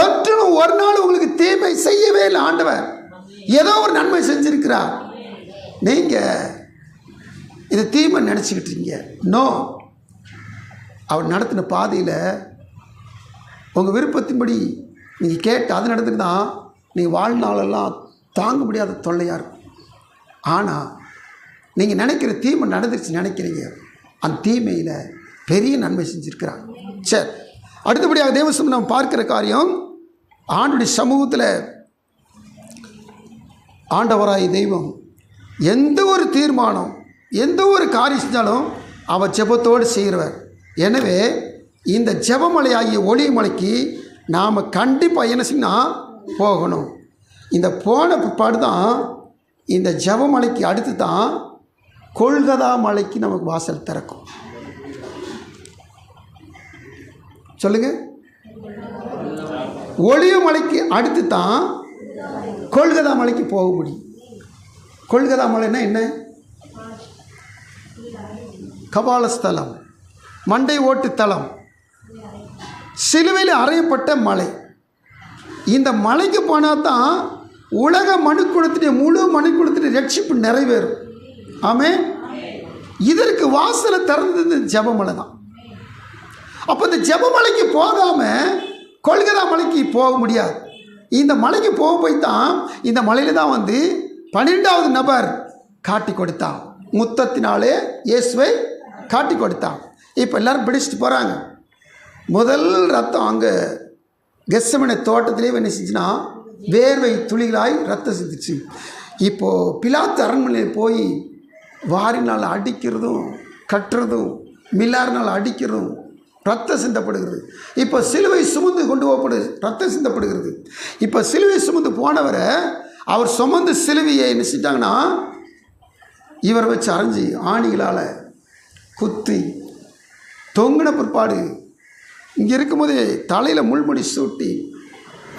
ஒன்றும் ஒரு நாள் உங்களுக்கு தீமை செய்யவே இல்லை ஆண்டவர். ஏதோ ஒரு நன்மை செஞ்சிருக்கிறார். நீங்கள் இது தீமை நினச்சிக்கிட்டு இருக்கீங்க. நோ, அவர் நடத்தின பாதையில் உங்கள் விருப்பத்தின்படி நீங்கள் கேட்டு அது நடந்துக்கு தான் நீங்கள் வாழ்நாளெல்லாம் தாங்க முடியாத தொல்லையாக இருக்கும். ஆனால் நீங்கள் நினைக்கிற தீமை நடந்துருச்சு நினைக்கிறீங்க, அந்த தீமையில் பெரிய நன்மை செஞ்சுருக்கிறார். சரி, அடுத்தபடியாக தேவசம் நம்ம பார்க்கிற காரியம், ஆண்டுடைய சமூகத்தில் ஆண்டவராய் தெய்வம் எந்த ஒரு தீர்மானம் எந்த ஒரு காரியம் செஞ்சாலும் அவர் ஜெபத்தோடு செய்கிறவர். எனவே இந்த ஜெபமலையாகிய ஒளி மலைக்கு நாம் கண்டிப்பாக என்ன செய்யணும், போகணும். இந்த போன பிற்பாடு தான் இந்த ஜெபமலைக்கு அடுத்து தான் கொல்கதா மலைக்கு நமக்கு வாசல் திறக்கும். சொல்லுங்க, ஒளிவு மலைக்கு அடுத்து தான் கொல்கதா மலைக்கு போக முடியும். கொல்கதா மலைன்னா என்ன? கபாலஸ்தலம், மண்டை ஓட்டு தலம், சிலுவையில் அறையப்பட்ட மலை. இந்த மலைக்கு போனால் தான் உலக மனுக்குலத்தினுடைய முழு மனுக்குலத்தினுடைய ரட்சிப்பு நிறைவேறும். ஆமென். இதற்கு வாசலை திறந்தது இந்த ஜெபமலை தான். அப்போ இந்த ஜெபமலைக்கு போகாமல் கொல்கதா மலைக்கு போக முடியாது. இந்த மலைக்கு போய் தான் இந்த மலையில் தான் வந்து 12வது நபர் காட்டி கொடுத்தான். முத்தத்தினாலே இயேசுவை காட்டி கொடுத்தான். இப்போ எல்லோரும் பிடிச்சிட்டு போகிறாங்க. முதல் ரத்தம் அங்கே கெத்செமனே தோட்டத்திலே என்ன செஞ்சுன்னா வேர்வை துளிகளாய் ரத்தம் செஞ்சிச்சு. இப்போது பிலாத்து அரண்மனையில் போய் வாரினால் அடிக்கிறதும் கட்டுறதும் மில்லாரினால் அடிக்கிறதும் ரத்தம் சிந்தப்படுகிறது. இப்போ சிலுவை சுமந்து கொண்டு போகப்படுது, ரத்தம் சிந்தப்படுகிறது. இப்போ சிலுவை சுமந்து போனவரை அவர் சுமந்து சிலுவையை என்ன செஞ்சிட்டாங்கன்னா இவரை வச்சு அரைஞ்சி ஆணிகளால் குத்தி தொங்கின பிற்பாடு இங்கே இருக்கும்போது தலையில் முள்முடி சூட்டி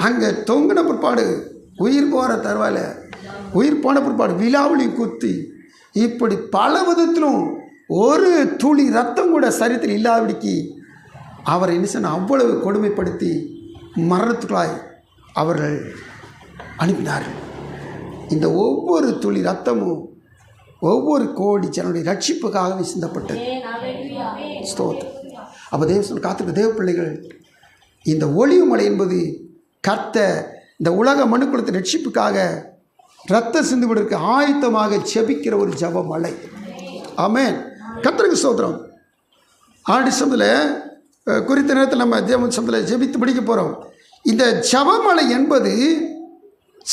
அங்கே தொங்கின பிற்பாடு உயிர் போகிற தருவாயில் உயிர் போன பிற்பாடு விழாவிலையும் குத்தி இப்படி பல விதத்திலும் ஒரு துளி ரத்தம் கூட சரீரத்தில் இல்லாதபடிக்கு அவரை என்ன செய்ய அவ்வளவு கொடுமைப்படுத்தி மரணத்துக்குள்ளாய் அவர்கள் அனுப்பினார்கள். இந்த ஒவ்வொரு துளி ரத்தமும் ஒவ்வொரு கோடி ஜனனுடைய ரட்சிப்புக்காகவே சிந்தப்பட்டது. ஸ்தோத்திரம். அப்போ தேவ காத்திருக்க தேவ பிள்ளைகள், இந்த ஒளிவு மலை என்பது கர்த்தர் இந்த உலக மனுக்குலத்தின் ரட்சிப்புக்காக இரத்த சிந்துவிடற்கு ஆயத்தமாக செபிக்கிற ஒரு ஜெப மலை. ஆமென். கர்த்தருக்கு ஸ்தோத்திரம். ஆண்டு சமத்தில் குறித்த நேரத்தில் நம்ம தேவ சமத்தில் ஜெபித்து பிடிக்க போகிறோம். இந்த ஜெபமலை என்பது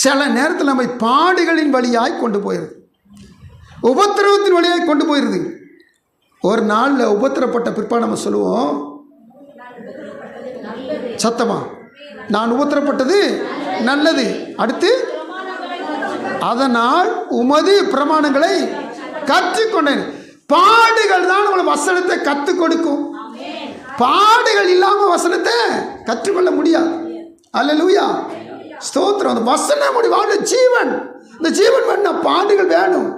சில நேரத்தில் நம்மை பாடுகளின் வழியாய் கொண்டு போயிடுது, உபத்திரவத்தின் வழியாய் கொண்டு போயிடுது. ஒரு நாளில் உபத்திரப்பட்ட பிற்பாடு நம்ம சொல்லுவோம் சத்தமா, நான் உபத்திரப்பட்டது நல்லது, அடுத்து அதனால் உமது பிரமாணங்களை கற்றுக்கொண்டேன். பாடுகள் தான் உங்களை வசனத்தை கற்றுக் கொடுக்கும். பாடுகள் இல்லாமல் வசனத்தை கற்றுக்கொள்ள முடியாது. அல்லேலூயா, ஸ்தோத்திரம். அந்த வசனம் வாழ்ந்த ஜீவன், இந்த ஜீவன் வேணும், பாடுகள் வேணும்.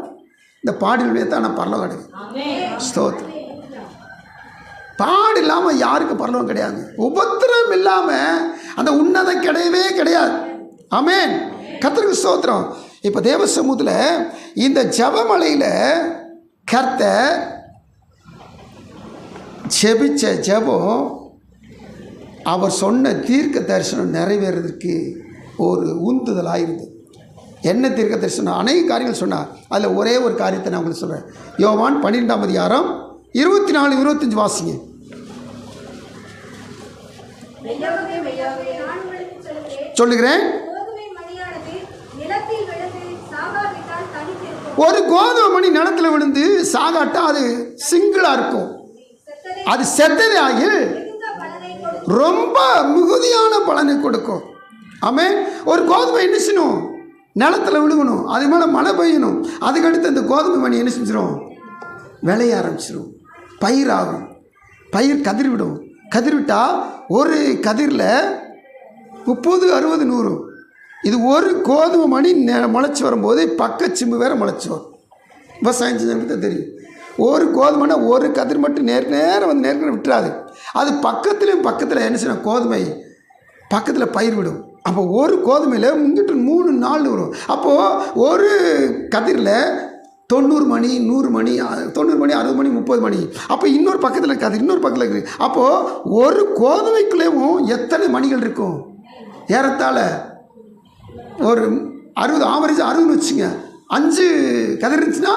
இந்த பாடுகள் தான் நான் பரலோகம் கிடைக்கும். ஸ்தோத்திரம். பாடு இல்லாமல் யாருக்கும் பரலோகம் கிடையாது. உபத்திரம் இல்லாமல் அந்த உன்னதம் கிடையவே கிடையாது. ஆமென். கர்த்தருக்கு ஸ்தோத்திரம். இப்போ தேவ சமூகத்தில் இந்த ஜெபமலையில் கர்த்தர் ஜெபிச்ச ஜெபம் அவர் சொன்ன தீர்க்க தரிசனம் நிறைவேறதுக்கு ஒரு உந்துதலாக இருந்தது. என்ன தீர்க்க தரிசனம்? அநேக காரியங்கள் சொன்னார். அதில் ஒரே ஒரு காரியத்தை நான் உங்களுக்கு சொல்கிறேன். யோவான் 12ஆம் அதிகாரம் 24-25 வாசிங்க. சொல்லுகிறேன், ஒரு கோதுமை மணி நிலத்தில் விழுந்து சாகாட்டா அது சிங்கிளாக இருக்கும், அது செத்ததே ஆகில் ரொம்ப மிகுதியான பலனை கொடுக்கும். ஆமென். ஒரு கோதுமை என்ன செய்யணும்? நிலத்தில் விழுகணும், அது மேலே மழை பெய்யணும், அதுக்கடுத்து அந்த கோதுமை மணி என்ன செஞ்சிடும்? விளைய ஆரம்பிச்சிடும், பயிராகும், பயிர் கதிர்விடும். கதிர்விட்டால் ஒரு கதிரில் 30, 60, 100. இது ஒரு கோதுமை மணி முளைச்சி வரும்போது பக்கச்சிம்பு வேறு முளைச்சி வரும். விவசாயம் செஞ்சவங்களுக்கு தெரியும். ஒரு கோதுமைனா ஒரு கதிர் மட்டும் நேரம் வந்து நேரம் விட்டுறாது. அது பக்கத்துலேயும் பக்கத்தில் என்ன செய்யணும்? கோதுமை பக்கத்தில் பயிர் விடும். அப்போ ஒரு கோதுமையில் முங்கிட்டு 3 நாள் வரும். அப்போது ஒரு கதிரில் 90 மணி 100 மணி 90 மணி 60 மணி 30 மணி. அப்போ இன்னொரு பக்கத்தில் கதிர் இன்னொரு பக்கத்தில் இருக்குது. அப்போது ஒரு கோதுமைக்குள்ளேயும் எத்தனை மணிகள் இருக்கும்? ஏறத்தாழ ஒரு 60, ஆவரேஜ் 60 வச்சுங்க. 5 கதிர் இருந்துச்சுன்னா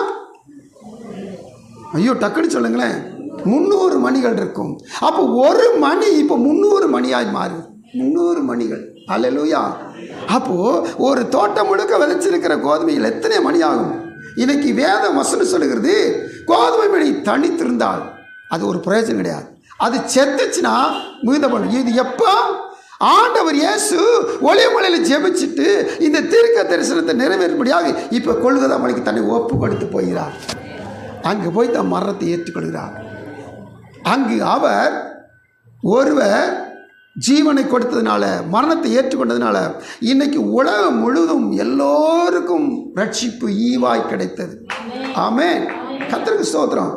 ஐயோ டக்குன்னு சொல்லுங்களேன், 300 மணிகள் இருக்கும். அப்போ ஒரு மணி இப்போ 300 மணியாய் மாறுது. 300 மணிகள். அல்லேலூயா. அப்போது ஒரு தோட்டம் முழுக்க விதைச்சிருக்கிற கோதுமையில் எத்தனை மணி ஆகும்? இன்னைக்கு வேத வசனம் சொல்லுகிறது, கோதுமை மணி தனித்திருந்தால் அது ஒரு பிரயோஜனம் கிடையாது. அது செத்துச்சுன்னா மீத பண்ணும். இது எப்போ? ஆண்டவர் இயேசு ஒளிமலையில் ஜெபிச்சுட்டு இந்த தீர்க்க தரிசனத்தை நிறைவேறும்படியாக இப்போ கொள்கதா மலைக்கு தன்னை ஒப்பு கொடுத்து போகிறார். அங்கே போய் தன் மரணத்தை ஏற்றுக்கொள்கிறார். அங்கு அவர் ஒருவர் ஜீவனை கொடுத்ததுனால, மரணத்தை ஏற்றுக்கொண்டதுனால இன்னைக்கு உலகம் முழுவதும் எல்லோருக்கும் ரட்சிப்பு ஈவாய் கிடைத்தது. ஆமென். கர்த்தருக்கு ஸ்தோத்திரம்.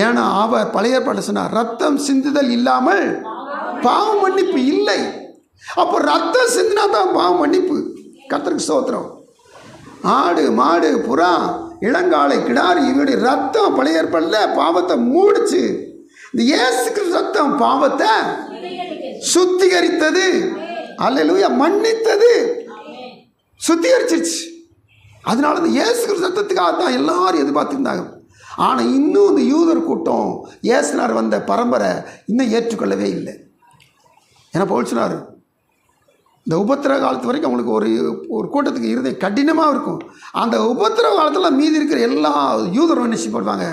ஏன்னா அவர் பழைய ஏற்பாட்டில் சொன்னார், ரத்தம் சிந்துதல் இல்லாமல் பாவ மன்னிப்பு இல்லை. அப்போ ரத்தம் சிந்தினா தான் பாவ மன்னிப்பு. கர்த்தருக்கு ஸ்தோத்திரம். ஆடு மாடு புறா இளங்காளை கிடாரி இவருடைய ரத்தம் பழைய ஏற்பாட்டில் பாவத்தை மூடிச்சு. இந்த இயேசு கிறிஸ்து ரத்தம் பாவத்தை சுத்திகரித்தது. அல்லேலூயா. மன்னித்தது, சுத்திகரிச்சிருச்சு. அதனால இந்த இயேசு கிறிஸ்து ரத்தத்துக்காக தான் எல்லாரும் எதிர்பார்த்துருந்தாங்க. ஆனால் இன்னும் இந்த யூதர் கூட்டம் இயேசுனார் வந்த பரம்பரை இன்னும் ஏற்றுக்கொள்ளவே இல்லை. ஏன்னா பவுல் சொன்னார், இந்த உபத்திரவ காலத்து வரைக்கும் அவங்களுக்கு ஒரு கூட்டத்துக்கு இருதயம் கடினமாக இருக்கும். அந்த உபத்திரவ காலத்தில் மீதி இருக்கிற எல்லா யூதரும் என்ன செய்யப்படுவாங்க?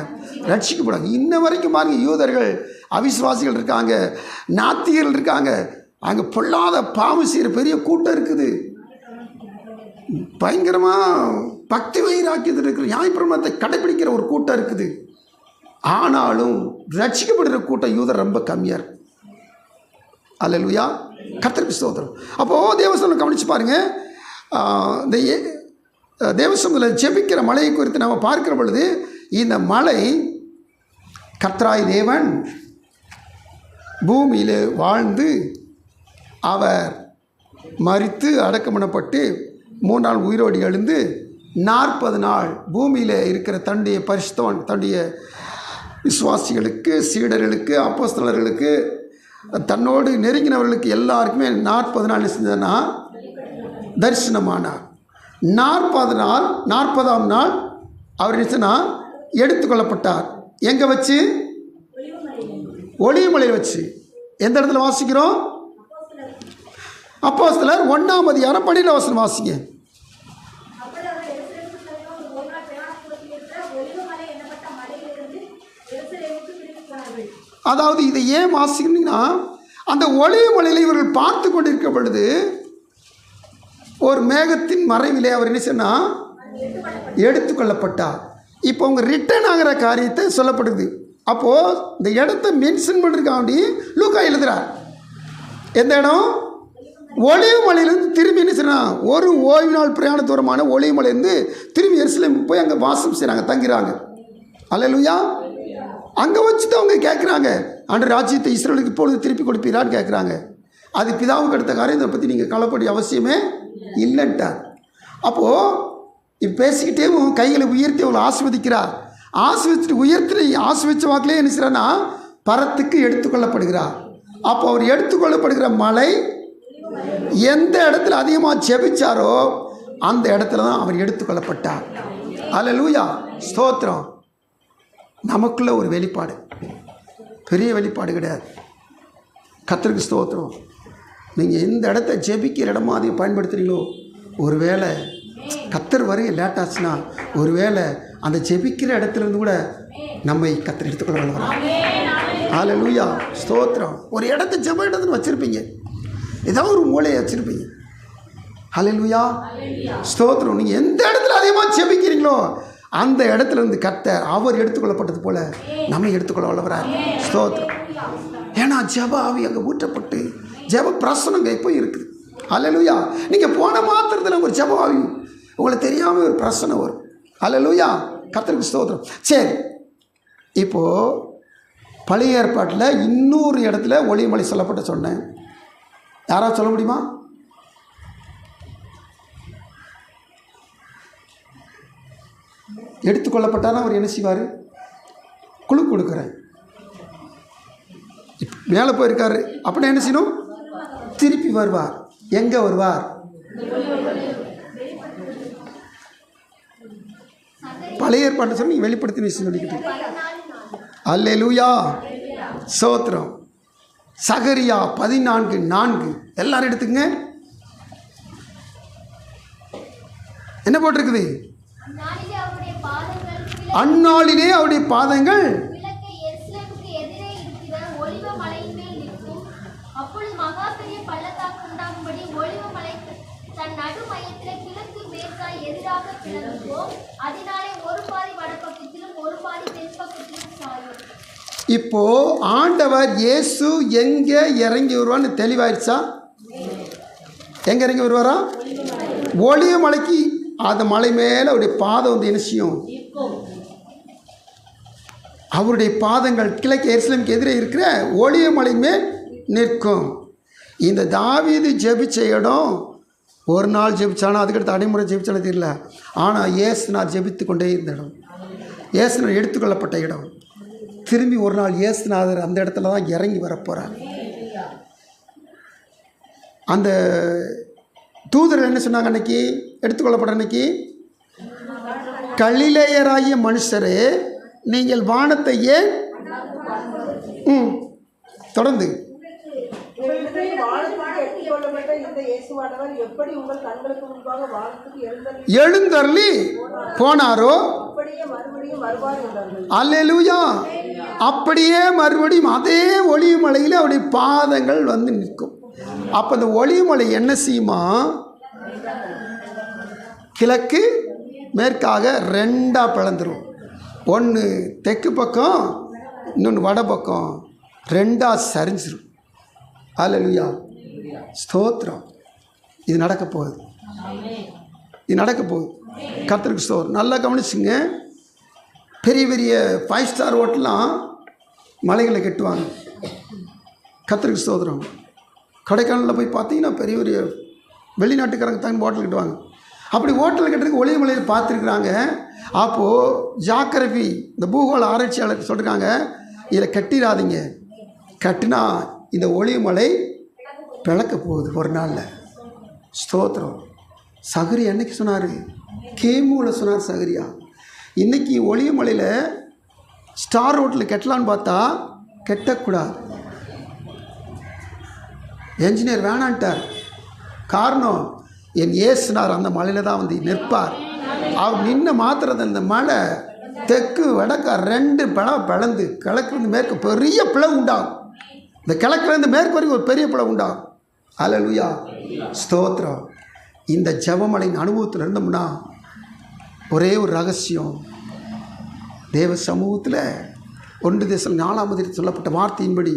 ரட்சிக்கப்படுவாங்க. இன்ன வரைக்கும் பாருங்கள், யூதர்கள் அவிசுவாசிகள் இருக்காங்க, நாத்திகர்கள் இருக்காங்க, அங்கே பொல்லாத பாவம் செய்கிற பெரிய கூட்டம் இருக்குது. பயங்கரமாக பக்தி வைராக்கியத்தில் இருக்கிற நியாயப்பிரமாணத்தை கடைபிடிக்கிற ஒரு கூட்டம் இருக்குது. ஆனாலும் ரட்சிக்கப்படுகிற கூட்டம் யூதர் ரொம்ப கம்மியாக இருக்கு. அல்லேலூயா. கர்த்தருக்கு ஸ்தோத்திரம். அப்போது தேவசனம் கவனித்து பாருங்கள். இந்த தேவசனத்தில் ஜெபிக்கிற மலையை குறித்து நம்ம பார்க்கிற பொழுது, இந்த மலை கர்த்தராய் தேவன் பூமியில் வாழ்ந்து அவர் மரித்து அடக்கம் பண்ணப்பட்டு 3 நாள் உயிரோடு எழுந்து 40 நாள் பூமியில் இருக்கிற தன்னுடைய பரிசுத்தவான், தன்னுடைய விசுவாசிகளுக்கு, சீடர்களுக்கு, அப்போஸ்தலர்களுக்கு, தன்னோடு நெருங்கினவர்களுக்கு எல்லாருக்குமே 40 நாள் செஞ்சதுன்னா தரிசனமானார். 40ஆம் நாள் அவர் நினைச்சுன்னா எடுத்துக்கொள்ளப்பட்டார். எங்கே வச்சு? ஒளிமலையில் வச்சு. எந்த இடத்துல வாசிக்கிறோம்? அப்போஸ்தலர் 1ஆம் அதிகாரம் 12ஆம் வசனம் வாசிங்க. அதாவது இதை ஏன் வாசிக்கணும்னா, அந்த ஒளிமலையில் இவர்கள் பார்த்து கொண்டிருக்க பொழுது ஒரு மேகத்தின் மறைவிலே அவர் என்ன சொன்னால் எடுத்துக்கொள்ளப்பட்டார். இப்போ அவங்க ரிட்டர்ன் ஆகிற காரியத்தை சொல்லப்படுது. அப்போது இந்த இடத்த மென்ஷன் பண்ணுறதுக்காண்டி லூக்கா எழுதுகிறார். எந்த இடம்? ஒளிமலையிலேருந்து திரும்பி என்ன செய்யணும், ஒரு ஓய்வு நாள் பிரயாண தூரமான ஒளிமலையிலேருந்து திரும்பி எருசலேம் போய் அங்கே வாசம் செய்கிறாங்க, தங்கிறாங்க. அல்லேலூயா. அங்கே வச்சுட்டு அவங்க கேட்குறாங்க, ஆண்டவர் ராஜ்யத்தை இஸ்ரவேலுக்கு இப்பொழுது திருப்பி கொடுப்பீரான்னு கேட்குறாங்க. அது பிதாவுக்கு அடுத்த காரியத்தை பற்றி நீங்கள் கவலைப்பட அவசியமே இல்லைன்ட்டார். அப்போது இப்போ பேசிக்கிட்டே கைகளை உயர்த்தி அவங்களை ஆசீர்வதிக்கிறார். ஆசீர்வதிச்சுட்டு ஆசீர்வதிச்ச வாக்கிலே என்ன செய்கிறான்னா பரத்துக்கு எடுத்துக்கொள்ளப்படுகிறார். அப்போ அவர் எடுத்துக்கொள்ளப்படுகிற மலை எந்த இடத்துல அதிகமாக ஜெபிச்சாரோ அந்த இடத்துல தான் அவர் எடுத்துக்கொள்ளப்பட்டார். அல்லேலூயா. ஸ்தோத்திரம். நமக்குள்ள ஒரு வெளிப்பாடு, பெரிய வெளிப்பாடு கிடையாது. கர்த்தருக்கு ஸ்தோத்திரம். நீங்கள் எந்த இடத்த ஜெபிக்கிற இடமா அதையும் பயன்படுத்துகிறீங்களோ, ஒரு வேளை கர்த்தர் வரைய லேட் ஆச்சுன்னா ஒரு வேளை அந்த ஜெபிக்கிற இடத்துலேருந்து கூட நம்மை கர்த்தர் எடுத்துக்கொள்ள வர்றாங்க. அல்லேலூயா. ஸ்தோத்திரம். ஒரு இடத்த ஜெப இடத்துன்னு வச்சுருப்பீங்க, ஏதாவது ஒரு மூலையை வச்சுருப்பீங்க. அல்லேலூயா. ஸ்தோத்திரம். நீங்கள் எந்த இடத்துல அதிகமாக ஜெபிக்கிறீங்களோ அந்த இடத்துல இருந்து கர்த்தர் அவர் எடுத்துக்கொள்ளப்பட்டது போல நம்ம எடுத்துக்கொள்ள வல்லவரார். ஸ்தோத்திரம். ஏன்னா ஜெப ஆவி அங்கே ஊற்றப்பட்டு ஜெப பிரசனங்க எப்போ இருக்குது. அல்லேலூயா. நீங்கள் போன மாத்திரத்தில் ஒரு ஜெப ஆவி உங்களை தெரியாமல் ஒரு பிரசனம் வரும். அல்லேலூயா. கர்த்தருக்கு ஸ்தோத்திரம். சரி, இப்போது பழைய ஏற்பாட்டில் இன்னொரு இடத்துல ஒளிமலை சொல்லப்பட்ட சொன்னேன். யாராவது சொல்ல முடியுமா? எடுத்துக்கொள்ளப்பட்டாலும் அவர் என்ன செய்வார்? குழு கொடுக்குறேன். மேலே போயிருக்காரு அப்படின்னா என்ன செய்யணும்? திருப்பி வருவார். எங்கே வருவார்? பழைய ஏற்பாட்டை சொல்லி வெளிப்படுத்தின விஷயம் சொல்லிக்கிட்டு. அல்லேலூயா, ஸ்தோத்திரம். சகரியா 14:4 எல்லாரும் எடுத்துக்கங்க. என்ன போட்டிருக்குது? அந்நாளிலே அவருடைய பாதங்கள் இப்போ ஆண்டவர் இயேசு எங்கே இறங்கி வருவான்னு தெளிவாயிடுச்சா? எங்கே இறங்கி வருவாரா? ஒளிவ மலைக்கு. அந்த மலை மேலே அவருடைய பாதம் வந்து என்ன செய்யும்? அவருடைய பாதங்கள் கிழக்கு எருசலேமுக்கு எதிரே இருக்கிற ஒளிவ மலை மேல் நிற்கும். இந்த தாவீது ஜெபிச்ச இடம் ஒரு நாள் ஜெபிச்சானா, அதுக்கடுத்து அடைமுறை ஜெபிச்சானே தெரியல. ஆனால் இயேசுநாதர் ஜெபித்து கொண்டே இருந்த இடம், இயேசுநாதர் எடுத்துக்கொள்ளப்பட்ட இடம். திரும்பி ஒரு நாள் இயேசுநாதர் அந்த இடத்துல தான் இறங்கி வரப்போகிறார். அந்த தூதர்கள் என்ன சொன்னாங்க அன்னைக்கு? எடுத்துக்கொள்ளப்பட்ட அன்னைக்கு, கலிலேயராகிய மனுஷரே நீங்கள் வானத்தை ஏன் தொடர்ந்து எழுந்தருளி போனாரோ? அல்லேலூயா. அப்படியே மறுபடியும் அதே ஒளிவு மலையில் அவருடைய பாதங்கள் வந்து நிற்கும். அப்போ அந்த ஒளிவு மலை என்ன செய்யுமா? கிழக்கு மேற்காக ரெண்டாக பிளந்துடும். ஒன்று தெற்கு பக்கம், இன்னொன்று வட பக்கம், ரெண்டாக சரிஞ்சிடும். அல்லேலூயா, ஸ்தோத்திரம். இது நடக்க போகுது, இது நடக்க போகுது. கர்த்தருக்கு ஸ்தோத்திரம். நல்லா கவனிச்சுங்க. பெரிய பெரிய 5 ஸ்டார் ஹோட்டலாம் மலைகளை கட்டுவாங்க. கர்த்தருக்கு ஸ்தோத்திரம். கொடைக்கானலில் போய் பார்த்தீங்கன்னா பெரிய பெரிய வெளிநாட்டுக்காரங்க தான் ஹோட்டல் கட்டுவாங்க. அப்படி ஹோட்டல் கட்டுறதுக்கு ஒளிவு மலையில் பார்த்துருக்குறாங்க. அப்போது ஜாக்கிரபி, இந்த பூகோள ஆராய்ச்சியாளர் சொல்கிறாங்க, இதில் கட்டிடாதீங்க, கட்டினா இந்த ஒளிவு மலை பிளக்க போகுது ஒரு நாளில். ஸ்தோத்திரம். சகரியா என்னைக்கு சொன்னார்? கேமுவில் சொன்னார் சகரியா. இன்றைக்கி ஒளிவு மலையில் ஸ்டார் ஹோட்டலில் கட்டலான்னு பார்த்தா கட்டக்கூடாது. என்ஜினியர் வேணான்ட்டார். காரணம், என் இயேசுனார் அந்த மலையில் தான் வந்து நிற்பார். அவர் நின்று மாத்திரத்தில் இந்த மலை தெற்கு வடக்க 2 பிளந்து கிழக்குலேருந்து மேற்கு பெரிய பிளவு உண்டாகும். இந்த கிழக்குலேருந்து மேற்கு வரைக்கும் ஒரு பெரிய பிளவு உண்டாகும். அல்லேலூயா, ஸ்தோத்திரம். இந்த ஜெபமலையின் அனுபவத்தில் இருந்தோம்னா ஒரே ஒரு ரகசியம், தேவ சமூகத்தில் 1 தேசம் 4 சொல்லப்பட்ட வார்த்தையின்படி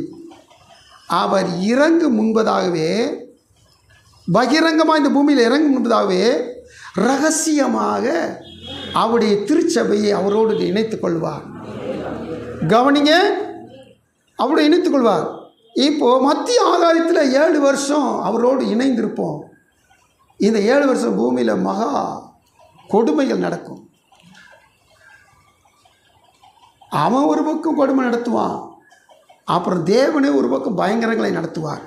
அவர் இறங்கும் முன்பதாகவே, பகிரங்கமாக இந்த பூமியில் இறங்கும் முன்பதாகவே ரகசியமாக அவருடைய திருச்சபையை அவரோடு இணைத்துக் கொள்வார். கவனிங்க, அவரோடு இணைத்துக் கொள்வார். இப்போது மத்திய ஆகாயத்தில் 7 வருஷம் அவரோடு இணைந்திருப்போம். இந்த 7 வருஷம் பூமியில் மகா கொடுமைகள் நடக்கும். அவன் ஒரு பக்கம் கொடுமை நடத்துவான், அப்புறம் தேவனே ஒரு பக்கம் பயங்கரங்களை நடத்துவார்.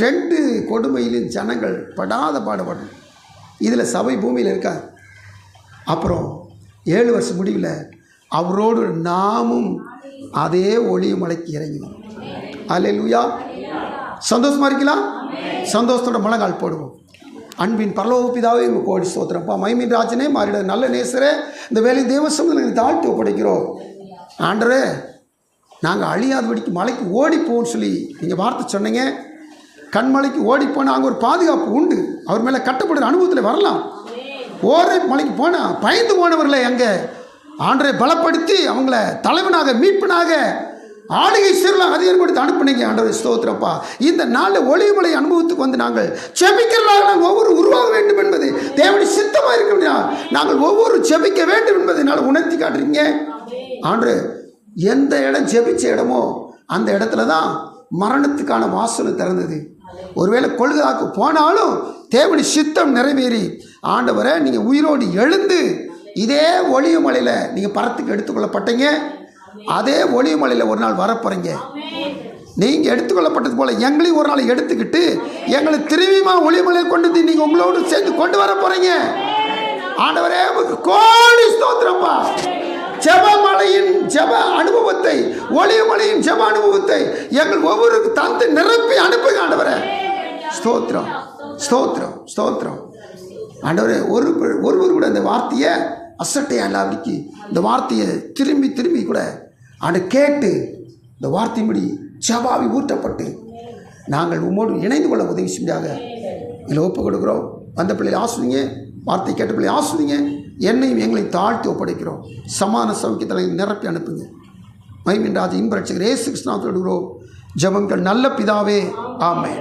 2 கொடுமையிலும் ஜனங்கள் படாத பாடுபடும். இதில் சபை பூமியில் இருக்கார். அப்புறம் 7 வருஷம் முடிவில் அவரோடு நாமும் அதே ஒளிவு மலைக்கு இறங்கினோம். அல்லேலூயா, சந்தோஷமாக இருக்கலாம். சந்தோஷத்தோட முழங்கால் போடுவோம். அன்பின் பரலோக பிதாவே கோடி ஸ்தோத்திரப்பா. மைமின் ராஜனே, மாறிட நல்ல நேசரே, இந்த வேலை தேவ சமூகத்தில் தாழ்த்தி ஒப்படைக்கிறோம். ஆண்டரே, நாங்கள் அழியாதபடிக்கு மலைக்கு ஓடிப்போன்னு சொல்லி நீங்கள் வார்த்தை சொன்னீங்க. கண்மலைக்கு ஓடிப்போனால் அங்கே ஒரு பாதுகாப்பு உண்டு. அவர் மேலே கட்டப்படுற அனுபவத்தில் வரலாம். ஓரே மலைக்கு போனால் பயந்து போனவர்களை அங்கே ஆண்டரை பலப்படுத்தி அவங்கள தலைவனாக மீட்பனாக ஆளுகை சீரலாக அதிகாரப்படுத்தி அனுப்புனீங்க. ஆண்டவரே ஸ்தோத்திரப்பா. இந்த நாளில் ஒளிவுமலை அனுபவத்துக்கு வந்து நாங்கள் செபிக்கிறதாக நாங்கள் ஒவ்வொரு உருவாக வேண்டும் என்பது தேவனுடைய சித்தமாக இருக்கிற நாங்கள் ஒவ்வொரு செபிக்க வேண்டும் என்பதை என்னால் உணர்த்தி காட்டுறீங்க. ஆண்டு எந்த இடம் ஜெபிச்ச இடமோ அந்த இடத்துல தான் மரணத்துக்கான வாசல் திறந்தது. ஒருவேளை கொள்கையாக்கு போனாலும் தேவனுடைய சித்தம் நிறைவேறி ஆண்டவரை நீங்கள் உயிரோடு எழுந்து இதே ஒளிவு மலையில் நீங்கள் பரத்துக்கு எடுத்துக்கொள்ளப்பட்டீங்க. அதே ஒளிவு மலையில் ஒரு நாள் வரப்போகிறீங்க. நீங்கள் எடுத்துக்கொள்ளப்பட்டது போல் எங்களையும் ஒரு நாள் எடுத்துக்கிட்டு எங்களை திரும்பியுமா ஒளிமலையில் கொண்டு வந்து நீங்கள் உங்களோடு சேர்ந்து கொண்டு வர போகிறீங்க. ஆண்டவரே கோடி ஸ்தோத்திரப்பா. ஜெபமலையின் ஜெப அனுபவத்தை, ஒளிமலையின் ஜெப அனுபவத்தை எங்கள் ஒவ்வொருக்கு தந்து நிரப்பி அனுப்புங்க ஆண்டவரே. ஸ்தோத்திரம் ஸ்தோத்திரம் ஸ்தோத்திரம். ஆண்டவரே ஒருவர் கூட இந்த வார்த்தையை அசட்டையா இல்லாதபடிக்கு இந்த வார்த்தையை திரும்பி திரும்பி கூட கேட்டு இந்த வார்த்தையின்படி ஜெபாவி ஊற்றப்பட்டு நாங்கள் உம்மோடு இணைந்து கொள்ள உதவி செஞ்சாக இதில் ஒப்பு கொடுக்குறோம். வந்த பிள்ளைகளை ஆசுவீங்க, வார்த்தை கேட்ட பிள்ளை ஆசுவீங்க, என்னையும் எங்களையும் தாழ்த்தி ஒப்படைக்கிறோம். சமான சௌக்கியத்தை நிரப்பி அனுப்புங்க. மகிமையின் ராஜ இன்ப ரட்சகர் இயேசு கிறிஸ்துவின் நாமத்தில் ஜெபங்கள் நல்ல பிதாவே, ஆமென்.